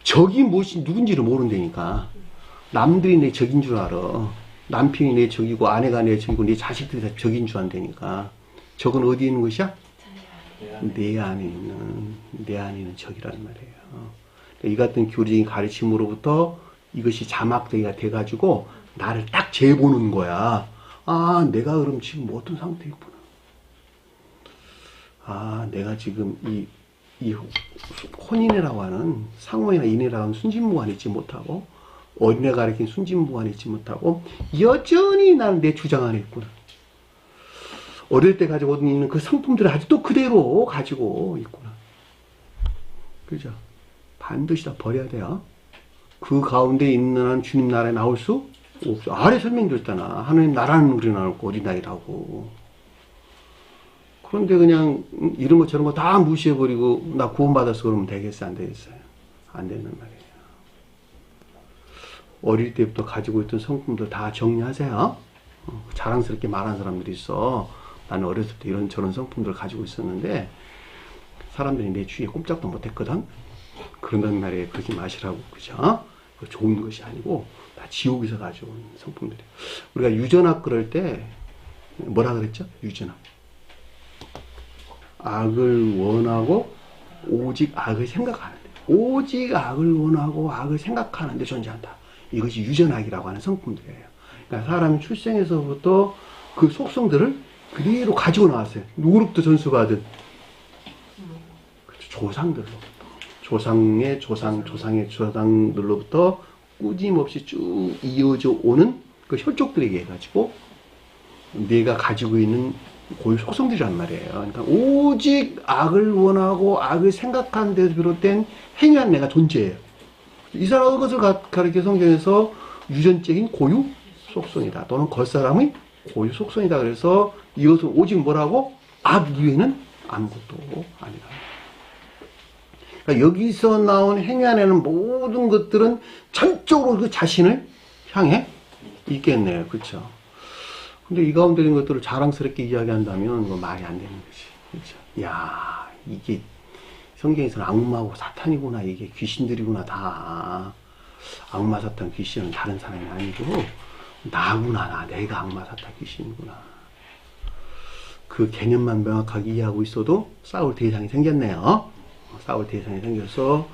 적이 무엇이 누군지를 모른다니까. 남들이 내 적인 줄 알아. 남편이 내 적이고 아내가 내 적이고 내 자식들이 다 적인 줄 안다니까. 적은 어디에 있는 것이야? 내 안에 있는 적이란 말이에요. 이 같은 교리적인 가르침으로부터 이것이 자막대기가 돼가지고 나를 딱 재보는 거야. 아, 내가 그럼 지금 뭐 어떤 상태에 있구나. 아, 내가 지금 이 혼인이라고 하는 상호이나 인이라고 하는 순진무관에 있지 못하고 어린애가 가리킨 순진무관에 있지 못하고 여전히 나는 내 주장 안에 있구나. 어릴 때 가지고 있는 그 성품들을 아직도 그대로 가지고 있구나. 그죠? 반드시 다 버려야 돼요. 그 가운데 있는 한 주님 나라에 나올 수 없어. 아래 설명드렸잖아. 하나님 나라는 우리 나올 거 어린아이라고. 그런데 그냥 이런 거 저런 거 다 무시해버리고 나 구원받았어 그러면 되겠어요? 안 되겠어요? 안 되는 말이에요. 어릴 때부터 가지고 있던 성품들 다 정리하세요. 자랑스럽게 말하는 사람들이 있어. 나는 어렸을 때 이런 저런 성품들을 가지고 있었는데 사람들이 내 주위에 꼼짝도 못했거든. 그런단 말이에요. 그러지 마시라고. 그죠? 좋은 것이 아니고 다 지옥에서 가져온 성품들이에요. 우리가 유전학 그럴 때 뭐라 그랬죠? 유전학. 악을 원하고 오직 악을 생각하는데 오직 악을 원하고 악을 생각하는데 존재한다. 이것이 유전학이라고 하는 성품들이에요. 그러니까 사람이 출생에서부터 그 속성들을 그대로 가지고 나왔어요. 누구로부터 전수받은? 조상들로부터. 조상의 조상, 조상의 조상들로부터 꾸짐없이 쭉 이어져 오는 그 혈족들에 의해 가지고 내가 가지고 있는 고유 속성들이란 말이에요. 그러니까 오직 악을 원하고 악을 생각하는 데서 비롯된 행위한 내가 존재해요. 이 사람의 것을 가르쳐 성경에서 유전적인 고유 속성이다. 또는 겉사람의 고유 속성이다. 그래서 이것은 오직 뭐라고? 악 이외에는 아무것도 아니다. 그러니까 여기서 나온 행위 안에는 모든 것들은 전적으로 그 자신을 향해 있겠네요. 그렇죠? 근데 이 가운데 있는 것들을 자랑스럽게 이야기한다면 그건 말이 안 되는 거지. 그렇죠? 야, 이게 성경에서는 악마하고 사탄이구나. 이게 귀신들이구나. 다. 악마, 사탄, 귀신은 다른 사람이 아니고 나구나. 내가 악마, 사탄, 귀신이구나. 그 개념만 명확하게 이해하고 있어도 싸울 대상이 생겼네요. 싸울 대상이 생겨서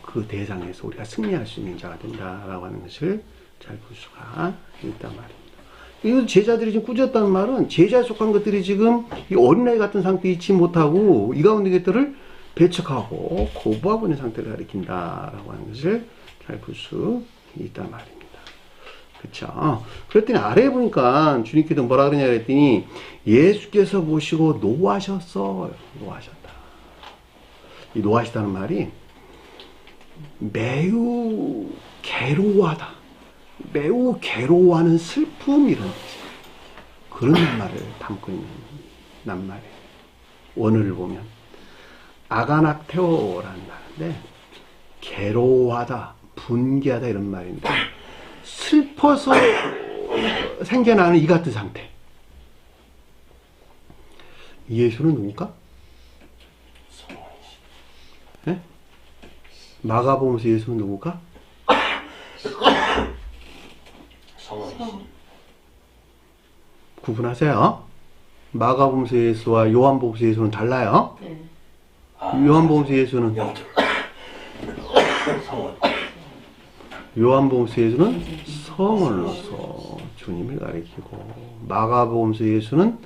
그 대상에서 우리가 승리할 수 있는 자가 된다라고 하는 것을 잘 볼 수가 있단 말입니다. 이 제자들이 지금 꾸짖었다는 말은 제자에 속한 것들이 지금 이 어린아이 같은 상태에 있지 못하고 이 가운데 것들을 배척하고 거부하고 있는 상태를 가리킨다라고 하는 것을 잘 볼 수 있단 말입니다. 그쵸? 그랬더니 아래에 보니까 주님께서 뭐라 그러냐 그랬더니 예수께서 보시고 노하셨어. 노하셨다. 이 노하시다는 말이 매우 괴로워하다. 매우 괴로워하는 슬픔 이런 뜻이에요. 그런 말을 담고 있는 낱말이에요. 원어를 보면 아가낙테오라는 말인데 괴로워하다, 분개하다 이런 말인데 슬퍼서 생겨나는 이 같은 상태. 예수는 누굴까? 네? 마가복음서 예수는 누굴까? 구분하세요. 마가복음서 예수와 요한복음서 예수는 달라요. 네. 요한복음서 예수는 요한복음서 예수는 성원으로서 주님을 가리키고 마가복음서 예수는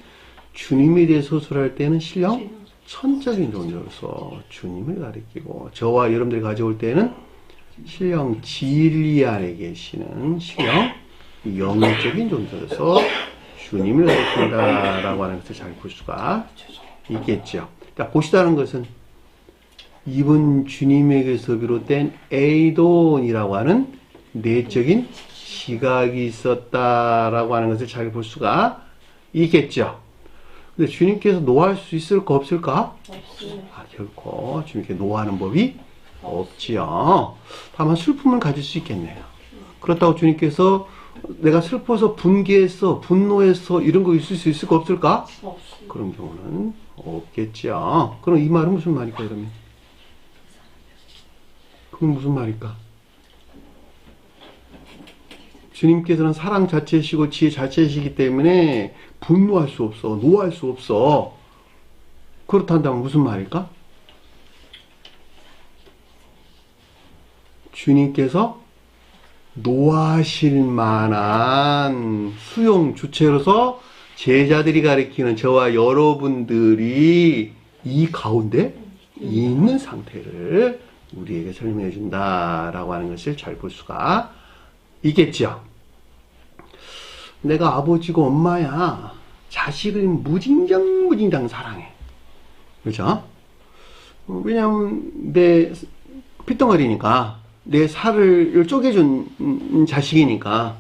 주님에 대해 서술할 때는 신령 천적인 존재로서 주님을 가리키고 저와 여러분들이 가져올 때는 신령 진리 안에 계시는 신령 영적인 존재로서 주님을 가리킨다라고 하는 것을 잘 볼 수가 있겠죠. 그러니까 보시다는 것은 이분 주님에게서 비롯된 에이돈이라고 하는 내적인 시각이 있었다라고 하는 것을 잘 볼 수가 있겠죠. 근데 주님께서 노할 수 있을까 없을까? 없어요. 결코 주님께 노하는 법이 없지요. 다만 슬픔을 가질 수 있겠네요. 그렇다고 주님께서 내가 슬퍼서 분개했어, 분노했어 이런 거 있을 수 있을까 없을까? 없어요. 그런 경우는 없겠죠. 그럼 이 말은 무슨 말일까 그러면? 그건 무슨 말일까? 주님께서는 사랑 자체이시고 지혜 자체이시기 때문에 분노할 수 없어, 노할 수 없어. 그렇다면 무슨 말일까? 주님께서 노하실 만한 수용 주체로서 제자들이 가리키는 저와 여러분들이 이 가운데 있는 상태를 우리에게 설명해 준다라고 하는 것을 잘 볼 수가 있겠죠. 내가 아버지고 엄마야. 자식을 무진장 사랑해. 그렇죠? 왜냐하면 내 핏덩어리니까 내 살을 쪼개준 자식이니까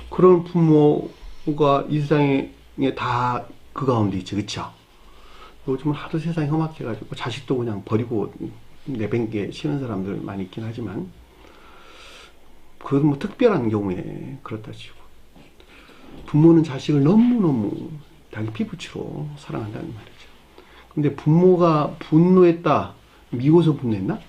그런 부모가 이 세상에 다 그 가운데 있지. 그렇죠? 요즘은 하도 세상이 험악해가지고 자식도 그냥 버리고 내팽개 치는 사람들 많이 있긴 하지만 그건 뭐 특별한 경우에 그렇다 치고 부모는 자식을 너무너무 자기 피부치로 사랑한다는 말이죠. 근데 부모가 분노했다, 미워서 분노했나?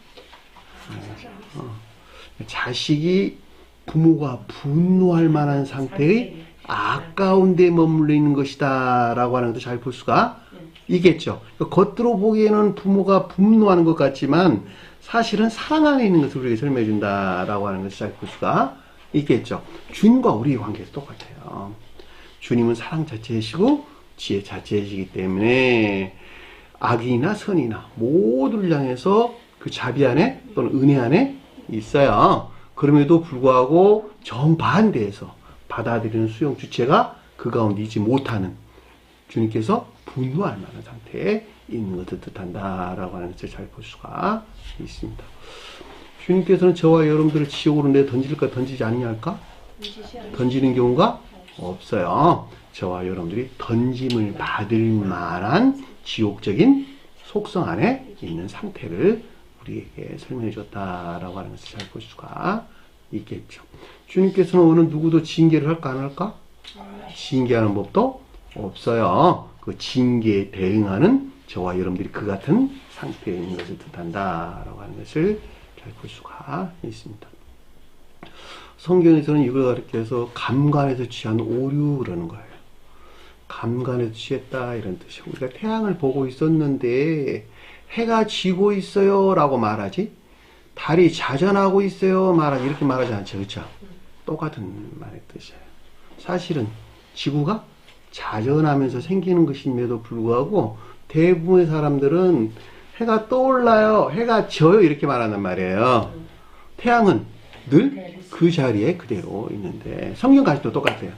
자식이 부모가 분노할 만한 상태의 아까운 데 머물러 있는 것이다 라고 하는 것도 잘 볼 수가 있겠죠. 겉으로 보기에는 부모가 분노하는 것 같지만 사실은 사랑 안에 있는 것을 우리에게 설명해 준다라고 하는 것을 잘 볼 수가 있겠죠. 주님과 우리의 관계도 똑같아요. 주님은 사랑 자체이시고 지혜 자체이시기 때문에 악이나 선이나 모두를 향해서 그 자비 안에 또는 은혜 안에 있어요. 그럼에도 불구하고 정반대에서 받아들이는 수용 주체가 그 가운데 있지 못하는 주님께서 분노할 만한 상태에 있는 것을 뜻한다라고 하는 것을 잘 볼 수가 있습니다. 주님께서는 저와 여러분들을 지옥으로 내 던질까 던지지 않냐 할까? 던지는 경우가 없어요. 저와 여러분들이 던짐을 받을 만한 지옥적인 속성 안에 있는 상태를 우리에게 설명해 줬다라고 하는 것을 잘 볼 수가 있겠죠. 주님께서는 어느 누구도 징계를 할까 안 할까? 징계하는 법도 없어요. 그 징계에 대응하는 저와 여러분들이 그 같은 상태에 있는 것을 뜻한다라고 하는 것을 잘 볼 수가 있습니다. 성경에서는 이걸 가리켜서 감관에서 취한 오류 그러는 거예요. 감관에서 취했다 이런 뜻이에요. 우리가 태양을 보고 있었는데 해가 지고 있어요 라고 말하지 달이 자전하고 있어요 말하지 이렇게 말하지 않죠. 그렇죠? 똑같은 말의 뜻이에요. 사실은 지구가 자전하면서 생기는 것임에도 불구하고 대부분의 사람들은 해가 떠올라요, 해가 져요 이렇게 말한단 말이에요. 태양은 늘 그 자리에 그대로 있는데 성경까지도 똑같아요.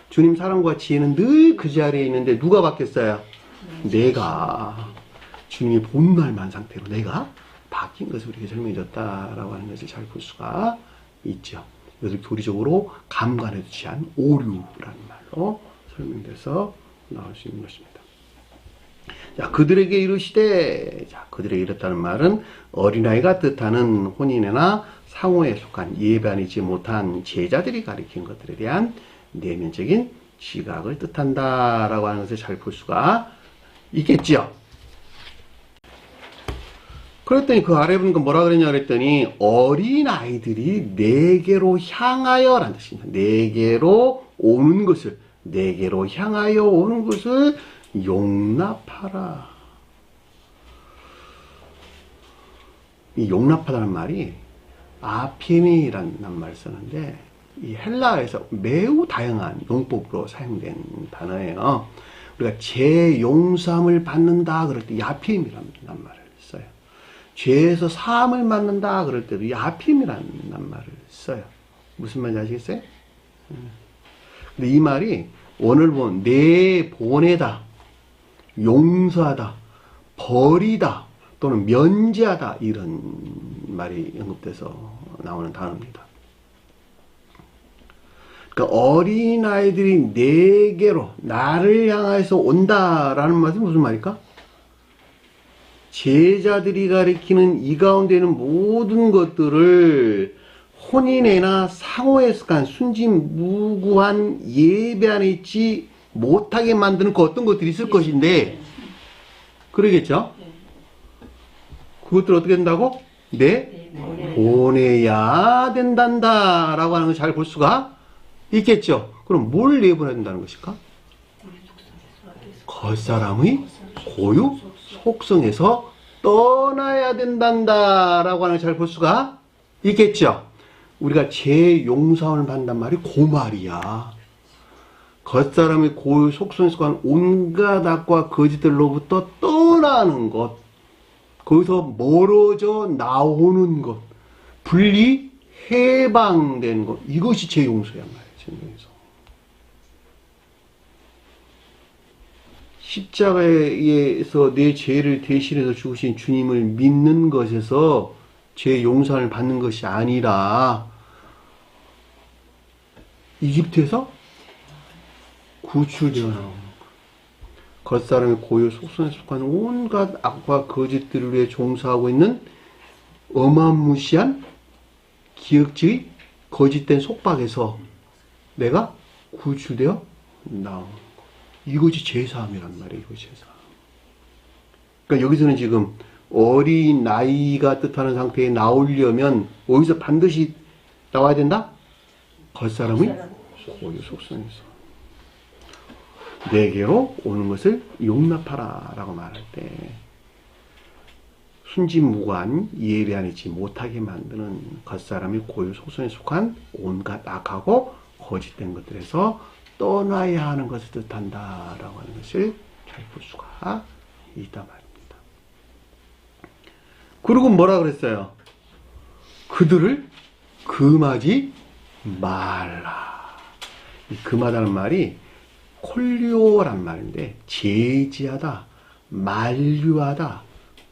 주님 사랑과 지혜는 늘 그 자리에 있는데 누가 바뀌었어요? 내가 주님의 본날만 상태로 내가 바뀐 것을 우리에게 설명해줬다라고 하는 것을 잘 볼 수가 있죠. 이것을 교리적으로 감관에도 취한 오류라는 말로 설명돼서 나올 수 있는 것입니다. 자, 그들에게 이르시되, 자, 그들에게 이르다는 말은 어린아이가 뜻하는 혼인이나 상호에 속한 예반이지 못한 제자들이 가리킨 것들에 대한 내면적인 지각을 뜻한다라고 하는 것을 잘 볼 수가 있겠지요. 그랬더니 그 아래 보니까 뭐라 그랬냐 그랬더니 어린아이들이 내게로 향하여 라는 뜻입니다. 내게로 오는 것을, 내게로 향하여 오는 것을 용납하라. 이 용납하다는 말이 아피미라는 말을 쓰는데 이 헬라어에서 매우 다양한 용법으로 사용된 단어예요. 우리가 죄용서함을 받는다 그럴 때 야피임이라는 말을 써요. 죄에서 사함을 받는다 그럴 때도 야피임이라는 말을 써요. 무슨 말인지 아시겠어요? 근데 이 말이 오늘 본 내 보내다, 용서하다, 버리다 또는 면제하다 이런 말이 언급돼서 나오는 단어입니다. 그러니까 어린아이들이 내게로 나를 향해서 온다라는 말은 무슨 말일까? 제자들이 가리키는 이 가운데 있는 모든 것들을 혼인애나 상호에 속한 순진무구한 예배 안에 있지 못하게 만드는 그 어떤 것들이 있을 것인데 그러겠죠? 그것들 어떻게 된다고? 보내야 된단다 라고 하는 걸 잘 볼 수가 있겠죠. 그럼 뭘 내보내야 된다는 것일까? 겉사람의 고유 속성에서 떠나야 된단다 라고 하는 걸 잘 볼 수가 있겠죠. 우리가 죄 용서함을 받는단 말이 그 말이야. 겉사람의 고유 속성에서 간 온갖 악과 거짓들로부터 떠나는 것, 거기서 멀어져 나오는 것, 분리 해방되는 것, 이것이 죄 용서란 말이에요. 성경에서. 십자가에서 내 죄를 대신해서 죽으신 주님을 믿는 것에서 죄 용서를 받는 것이 아니라 이집트에서 구출되어 나오는 것. 겉사람의 고유 속성에 속한 온갖 악과 거짓들을 위해 종사하고 있는 어마무시한 기억지의 거짓된 속박에서 내가 구출되어 나오는 것. 이것이 제사함이란 말이에요. 이것이 제사함. 그러니까 여기서는 지금 어린아이가 뜻하는 상태에 나오려면 어디서 반드시 나와야 된다? 겉사람의 고유 속성에서. 내게로 오는 것을 용납하라 라고 말할 때 순진무구한 예배 아니지 못하게 만드는 겉사람의 고유 속성에 속한 온갖 악하고 거짓된 것들에서 떠나야 하는 것을 뜻한다 라고 하는 것을 잘 볼 수가 있단 말입니다. 그리고 뭐라 그랬어요? 그들을 금하지 말라. 이 금하다는 말이 콜리오란 말인데 제지하다, 만류하다,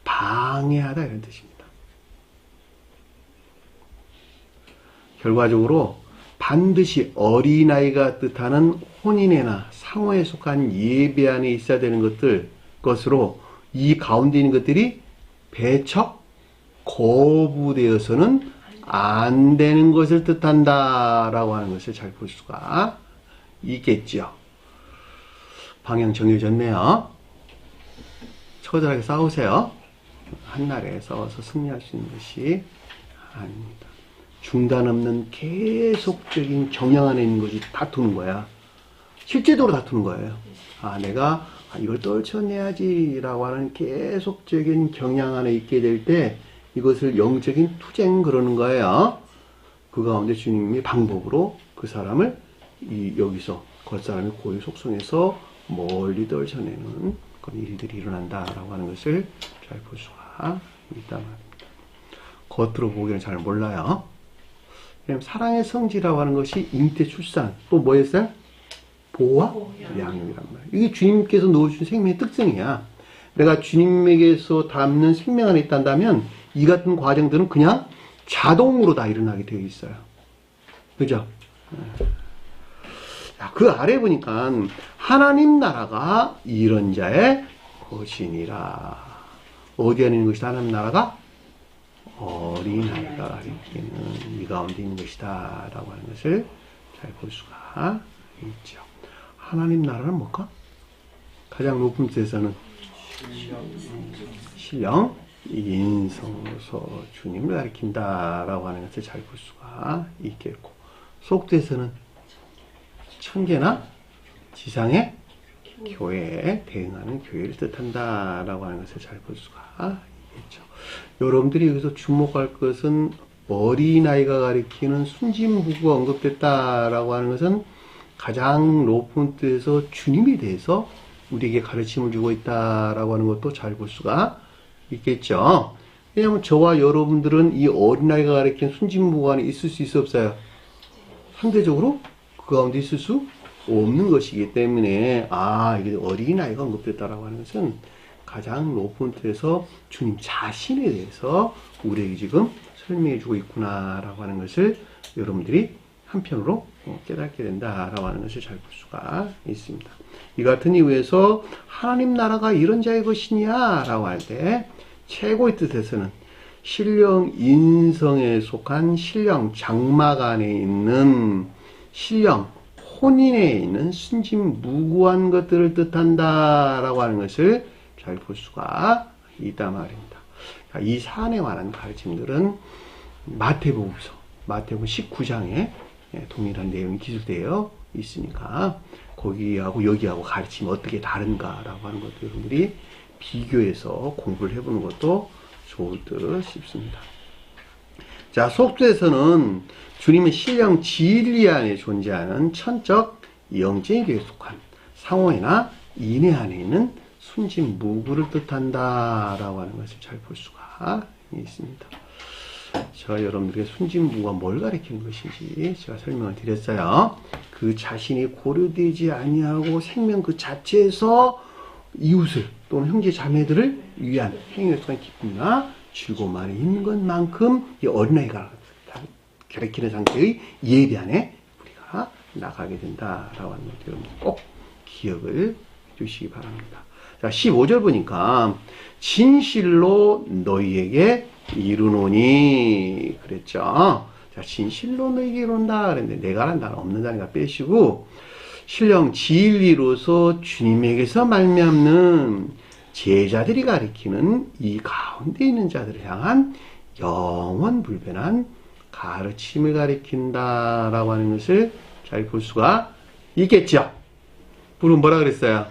방해하다 이런 뜻입니다. 결과적으로 반드시 어린아이가 뜻하는 혼인애나 상호에 속한 예배 안에 있어야 되는 것으로 이 가운데 있는 것들이 배척, 거부되어서는 안 되는 것을 뜻한다라고 하는 것을 잘 볼 수가 있겠죠. 방향 정해졌네요. 처절하게 싸우세요. 한날에 싸워서 승리할 수 있는 것이 아닙니다. 중단 없는 계속적인 경영 안에 있는 것이 다투는 거야. 실제적으로 다투는 거예요. 내가 이걸 떨쳐내야지 라고 하는 계속적인 경향 안에 있게 될 때 이것을 영적인 투쟁 그러는 거예요. 그 가운데 주님이 방법으로 그 사람을 여기서 겉사람이 고유 속성에서 멀리 떨쳐내는 그런 일들이 일어난다라고 하는 것을 잘 볼 수가 있다 말입니다. 겉으로 보기에는 잘 몰라요. 왜냐면 사랑의 성지라고 하는 것이 잉태 출산, 또 뭐였어요? 보호와 양육이란 말이에요. 이게 주님께서 넣어주신 생명의 특징이야. 내가 주님에게서 담는 생명 안에 있단다면 이 같은 과정들은 그냥 자동으로 다 일어나게 되어 있어요. 그죠? 그 아래 보니까 하나님 나라가 이런 자의 것이니라. 어디에 있는 것이다? 하나님 나라가 어린아이가 가리키는 이 가운데 있는 것이다 라고 하는 것을 잘 볼 수가 있죠. 하나님 나라는 뭘까? 가장 높은 뜻에서는 신령 인성으로서 주님을 가리킨다 라고 하는 것을 잘 볼 수가 있겠고, 속뜻에서는 천계나 지상의 교회에 대응하는 교회를 뜻한다 라고 하는 것을 잘 볼 수가 있겠죠. 여러분들이 여기서 주목할 것은 어린아이가 가리키는 순진무구가 언급됐다라고 하는 것은 가장 높은 뜻에서 주님에 대해서 우리에게 가르침을 주고 있다라고 하는 것도 잘 볼 수가 있겠죠. 왜냐하면 저와 여러분들은 이 어린아이가 가리키는 순진무구 안에 있을 수 있어 없어요? 상대적으로 그 가운데 있을 수 없는 것이기 때문에 이게 어린아이가 언급됐다라고 하는 것은 가장 높은 뜻에서 주님 자신에 대해서 우리에게 지금 설명해 주고 있구나라고 하는 것을 여러분들이 한편으로 깨닫게 된다라고 하는 것을 잘 볼 수가 있습니다. 이 같은 이유에서 하나님 나라가 이런 자의 것이냐라고 할 때 최고의 뜻에서는 신령 인성에 속한 신령 장막 안에 있는 신령 혼인에 있는 순진무구한 것들을 뜻한다라고 하는 것을 잘 볼 수가 있단 말입니다. 이 사안에 관한 가르침들은 마태복음 19장에 동일한 내용이 기술되어 있으니까 거기하고 여기하고 가르침이 어떻게 다른가라고 하는 것도 여러분들이 비교해서 공부를 해보는 것도 좋을 듯 싶습니다. 자, 속죄에서는 주님의 신령 진리 안에 존재하는 천적 영적에 속한 상호이나 인해 안에 있는 순진무구를 뜻한다라고 하는 것을 잘 볼 수가 있습니다. 제가 여러분들에게 순진무구가 뭘 가리키는 것인지 제가 설명을 드렸어요. 그 자신이 고려되지 아니하고 생명 그 자체에서 이웃을 또는 형제 자매들을 위한 행위에 속한 기쁨이나 즐거움 안에 있는 것만큼 이 어린아이가 가리키는 상태의 예배 안에 우리가 나가게 된다라고 하는 것을 여러분 꼭 기억을 해주시기 바랍니다. 자, 15절 보니까 진실로 너희에게 이르노니 그랬죠. 자, 진실로 너희에게 이른다 그랬는데 내가란 단어 없는 단어가 빼시고 신령 진리로서 주님에게서 말미암는 제자들이 가리키는 이 가운데 있는 자들을 향한 영원 불변한 가르침을 가리킨다라고 하는 것을 잘 볼 수가 있겠죠. 불은 뭐라 그랬어요?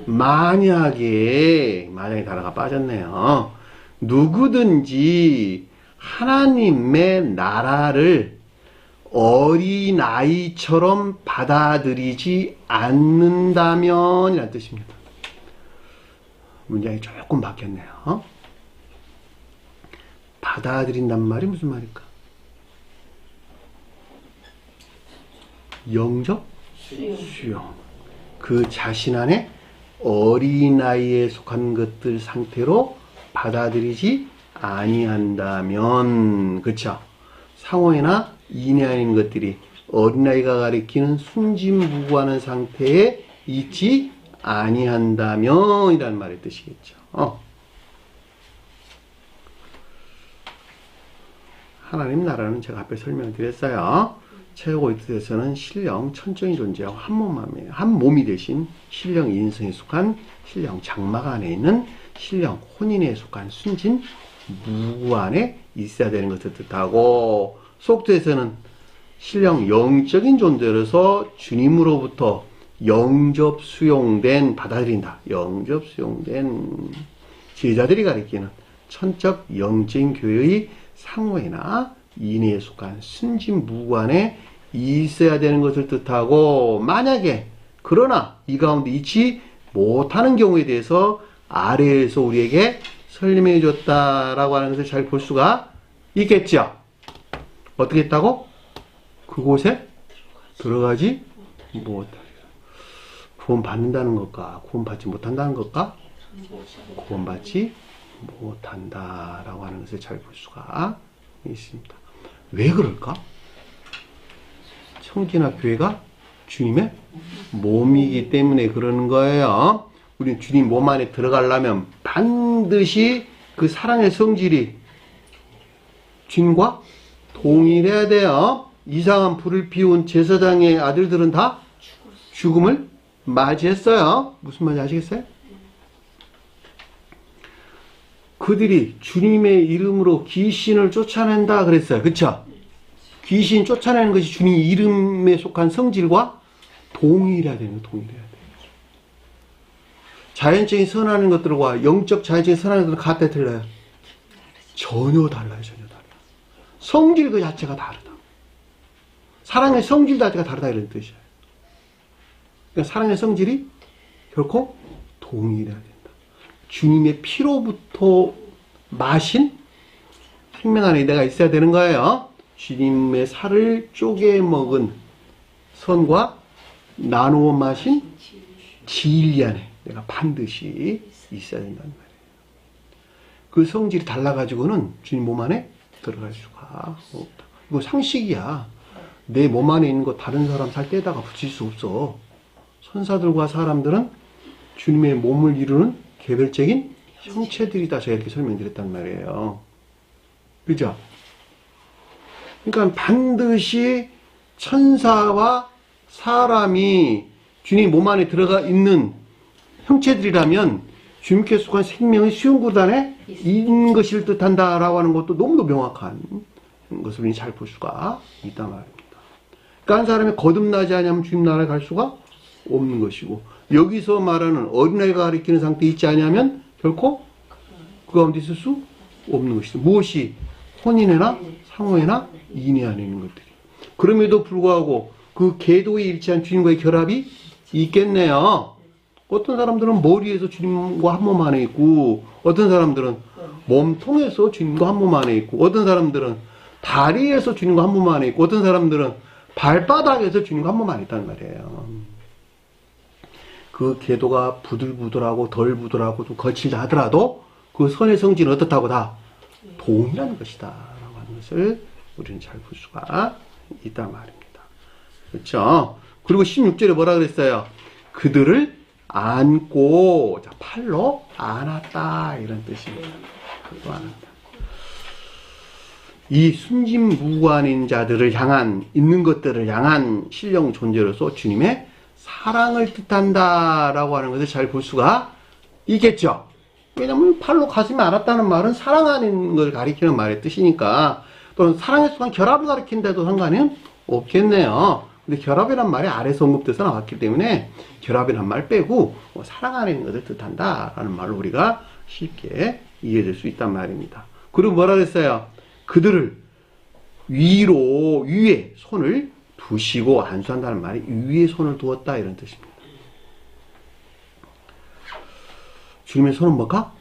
만약에 단어가 빠졌네요. 누구든지 하나님의 나라를 어린아이처럼 받아들이지 않는다면 이라는 뜻입니다. 문장이 조금 바뀌었네요. 받아들인단 말이 무슨 말일까? 영접? 수용. 그 자신 안에 어린아이에 속한 것들 상태로 받아들이지 아니한다면, 그쵸? 상호이나 인해 아닌 것들이 어린아이가 가리키는 순진무구하는 상태에 있지 아니한다면 이라는 말의 뜻이겠죠. 하나님 나라는 제가 앞에 설명드렸어요. 최고의 뜻에서는 신령 천정이 존재하고 한 몸이 되신 신령 인성에 속한 신령 장막 안에 있는 신령 혼인에 속한 순진 무구 안에 있어야 되는 것을 뜻하고, 속뜻에서는 신령 영적인 존재로서 주님으로부터 영접 수용된, 받아들인다, 영접 수용된 제자들이 가리키는 천적 영적인 교회의 상호이나 인해에 속한 순진 무구 안에 있어야 되는 것을 뜻하고, 만약에 그러나 이 가운데 있지 못하는 경우에 대해서 아래에서 우리에게 설명해 줬다라고 하는 것을 잘 볼 수가 있겠죠. 어떻게 했다고? 그곳에 들어가지 못하리라. 구원 받는다는 것과 구원 받지 못한다는 것과 구원 받지 못한다라고 하는 것을 잘 볼 수가 있습니다. 왜 그럴까? 성지나 교회가 주님의 몸이기 때문에 그러는 거예요. 우리는 주님 몸 안에 들어가려면 반드시 그 사랑의 성질이 주님과 동일해야 돼요. 이상한 불을 피운 제사장의 아들들은 다 죽음을 맞이했어요. 무슨 말인지 아시겠어요? 그들이 주님의 이름으로 귀신을 쫓아낸다 그랬어요. 그쵸? 귀신 쫓아내는 것이 주님 이름에 속한 성질과 동일해야 되는 거예요. 동일해야 돼요. 자연적인 선하는 것들과 영적 자연적인 선하는 것들은 같다 틀려요. 전혀 달라요. 전혀 달라요. 성질 그 자체가 다르다. 사랑의 성질 자체가 다르다 이런 뜻이에요. 그러니까 사랑의 성질이 결코 동일해야 된다. 주님의 피로부터 마신 생명 안에 내가 있어야 되는 거예요. 주님의 살을 쪼개 먹은 선과 나누어 마신 진리 안에 내가 반드시 있어야 된다는 말이에요. 그 성질이 달라가지고는 주님 몸 안에 들어갈 수가 없다. 이거 상식이야. 내 몸 안에 있는 거 다른 사람 살 때에다가 붙일 수 없어. 선사들과 사람들은 주님의 몸을 이루는 개별적인 형체들이다. 제가 이렇게 설명드렸단 말이에요. 그죠? 그러니까 반드시 천사와 사람이 주님 몸 안에 들어가 있는 형체들이라면 주님께 속한 생명의 수용구단에 있는 것을 뜻한다라고 하는 것도 너무도 명확한 것을 우리는 잘 볼 수가 있단 말입니다. 그러니까 한 사람이 거듭나지 않으면 주님 나라에 갈 수가 없는 것이고, 여기서 말하는 어린아이가 가리키는 상태에 있지 않으면 결코 그 가운데 있을 수 없는 것이죠. 무엇이? 혼인애나 상호애나 인애 안에 있는 것들이. 그럼에도 불구하고 그 궤도에 일치한 주님과의 결합이 있겠네요. 어떤 사람들은 머리에서 주님과 한 몸 안에 있고, 어떤 사람들은 몸통에서 주님과 한 몸 안에 있고, 어떤 사람들은 다리에서 주님과 한 몸 안에 있고, 어떤 사람들은 발바닥에서 주님과 한 몸 안에 있다는 말이에요. 그 궤도가 부들부들하고 덜 부들하고 좀 거칠다 하더라도 그 선의 성질은 어떻다고 다 동일한 것이다 라고 하는 것을 우리는 잘 볼 수가 있단 말입니다. 그렇죠? 그리고 16절에 뭐라 그랬어요? 그들을 안고 팔로 안았다 이런 뜻입니다. 팔로 안았다. 이 순진무구한 자들을 향한, 있는 것들을 향한 신령 존재로서 주님의 사랑을 뜻한다라고 하는 것을 잘 볼 수가 있겠죠. 왜냐하면 팔로 가슴에 안았다는 말은 사랑하는 걸 가리키는 말의 뜻이니까, 또는 사랑에 속한 결합을 가리킨다도 상관은 없겠네요. 근데 결합이란 말이 아래서 언급돼서 나왔기 때문에 결합이란 말 빼고 사랑하는 것을 뜻한다라는 말로 우리가 쉽게 이해될 수 있단 말입니다. 그리고 뭐라 그랬어요? 그들을 위에 손을 두시고 안수한다는 말이 위에 손을 두었다 이런 뜻입니다. 주님의 손은 뭘까?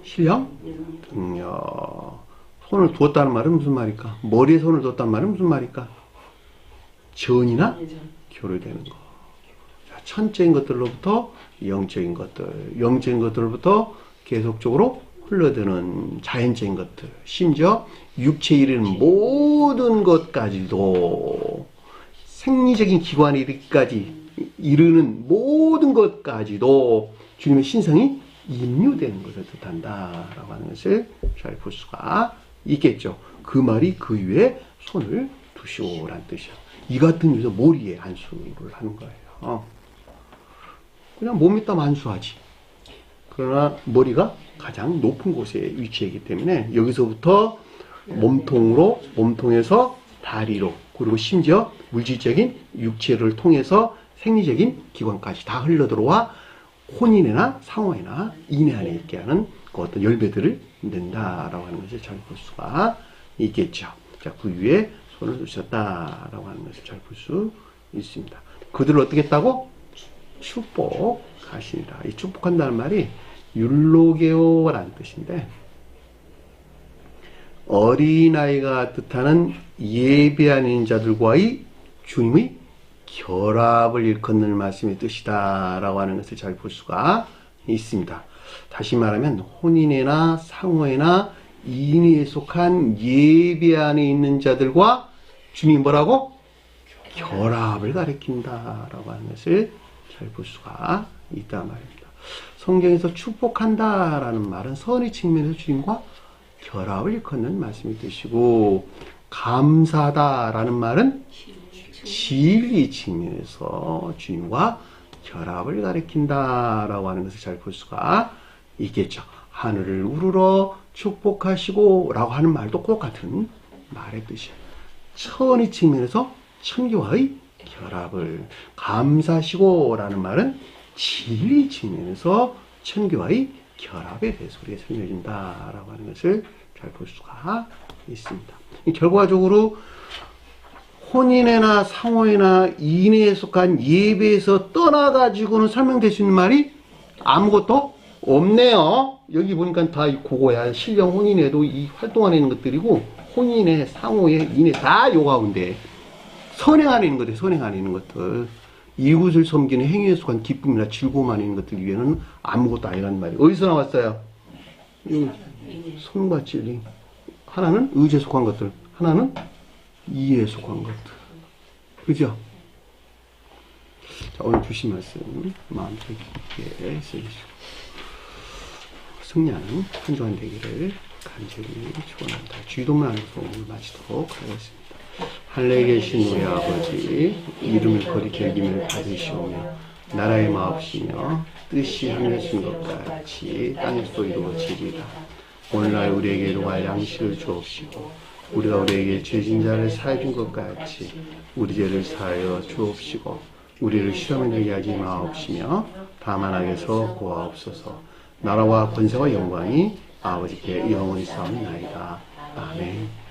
신령? 등력. 손을 두었다는 말은 무슨 말일까? 머리에 손을 두었다는 말은 무슨 말일까? 전이나 교류되는 거. 천적인 것들로부터 영적인 것들, 영적인 것들로부터 계속적으로 흘러드는 자연적인 것들, 심지어 육체에 이르는 모든 것까지도, 생리적인 기관에 이르기까지 이르는 모든 것까지도 주님의 신성이 임유되는 것을 뜻한다라고 하는 것을 잘 볼 수가 있겠죠. 그 말이 그 위에 손을 두시오라는 뜻이야. 이 같은 위에서 머리에 안수를 하는 거예요. 그냥 몸에다 안수하지. 그러나 머리가 가장 높은 곳에 위치하기 때문에 여기서부터 몸통으로, 몸통에서 다리로, 그리고 심지어 물질적인 육체를 통해서 생리적인 기관까지 다 흘러들어와 혼인애나 상호애나 인애 안에 있게 하는 그 어떤 열배들을 낸다라고 하는 것을 잘 볼 수가 있겠죠. 자, 그 위에 손을 드셨다라고 하는 것을 잘 볼 수 있습니다. 그들을 어떻게 했다고? 축복하시니라. 이 축복한다는 말이 율로게오라는 뜻인데 어린아이가 뜻하는 예배하는 자들과의 주님의 결합을 일컫는 말씀의 뜻이다 라고 하는 것을 잘 볼 수가 있습니다. 다시 말하면 혼인애나 상호애나 이인에 속한 예배 안에 있는 자들과 주님이 뭐라고? 결합을 가리킨다 라고 하는 것을 잘 볼 수가 있다 말입니다. 성경에서 축복한다 라는 말은 선의 측면에서 주님과 결합을 일컫는 말씀이 되시고 감사하다 라는 말은 진리 측면에서 주님과 결합을 가리킨다 라고 하는 것을 잘 볼 수가 있겠죠. 하늘을 우러러 축복하시고 라고 하는 말도 똑같은 말의 뜻이에요. 선의 측면에서 천교와의 결합을 감사하시고 라는 말은 진리 측면에서 천교와의 결합에 대해서 우리가 설명해 준다 라고 하는 것을 잘 볼 수가 있습니다. 결과적으로 혼인애나 상호애나 이인에 속한 예배에서 떠나가지고는 설명될 수 있는 말이 아무것도 없네요. 여기 보니까 다 그거야. 신령 혼인애도 이 활동 안에 있는 것들이고 혼인애, 상호애, 이인애 다 요 가운데 선행 안에 있는 것들, 선행 안에 있는 것들. 이웃을 섬기는 행위에 속한 기쁨이나 즐거움 안에 있는 것들 위에는 아무것도 아니라는 말이 어디서 나왔어요? 손과 진리. 하나는 의지에 속한 것들, 하나는 이해에 속한 것들. 그죠? 자, 오늘 주신 말씀 마음 깊게 쓰시고 승리하는 한 주간 되기를 간절히 축원합니다. 주의동문 안에서 오늘 마치도록 하겠습니다. 하늘에 계신 우리 아버지, 이름을 거룩히 여김을 받으시오며 나라의 마옵시며 뜻이 하늘에 준 것 같이 땅에서도 이루어지리라. 오늘날 우리에게 일용할 양식을 주옵시고 우리가 우리에게 죄진 자를 사해 준 것 같이 우리 죄를 사하여 주옵시고 우리를 시험에 들게 하지 마옵시며 다만 악에서 구하옵소서. 나라와 권세와 영광이 아버지께 영원히 싸움나이다. 아멘.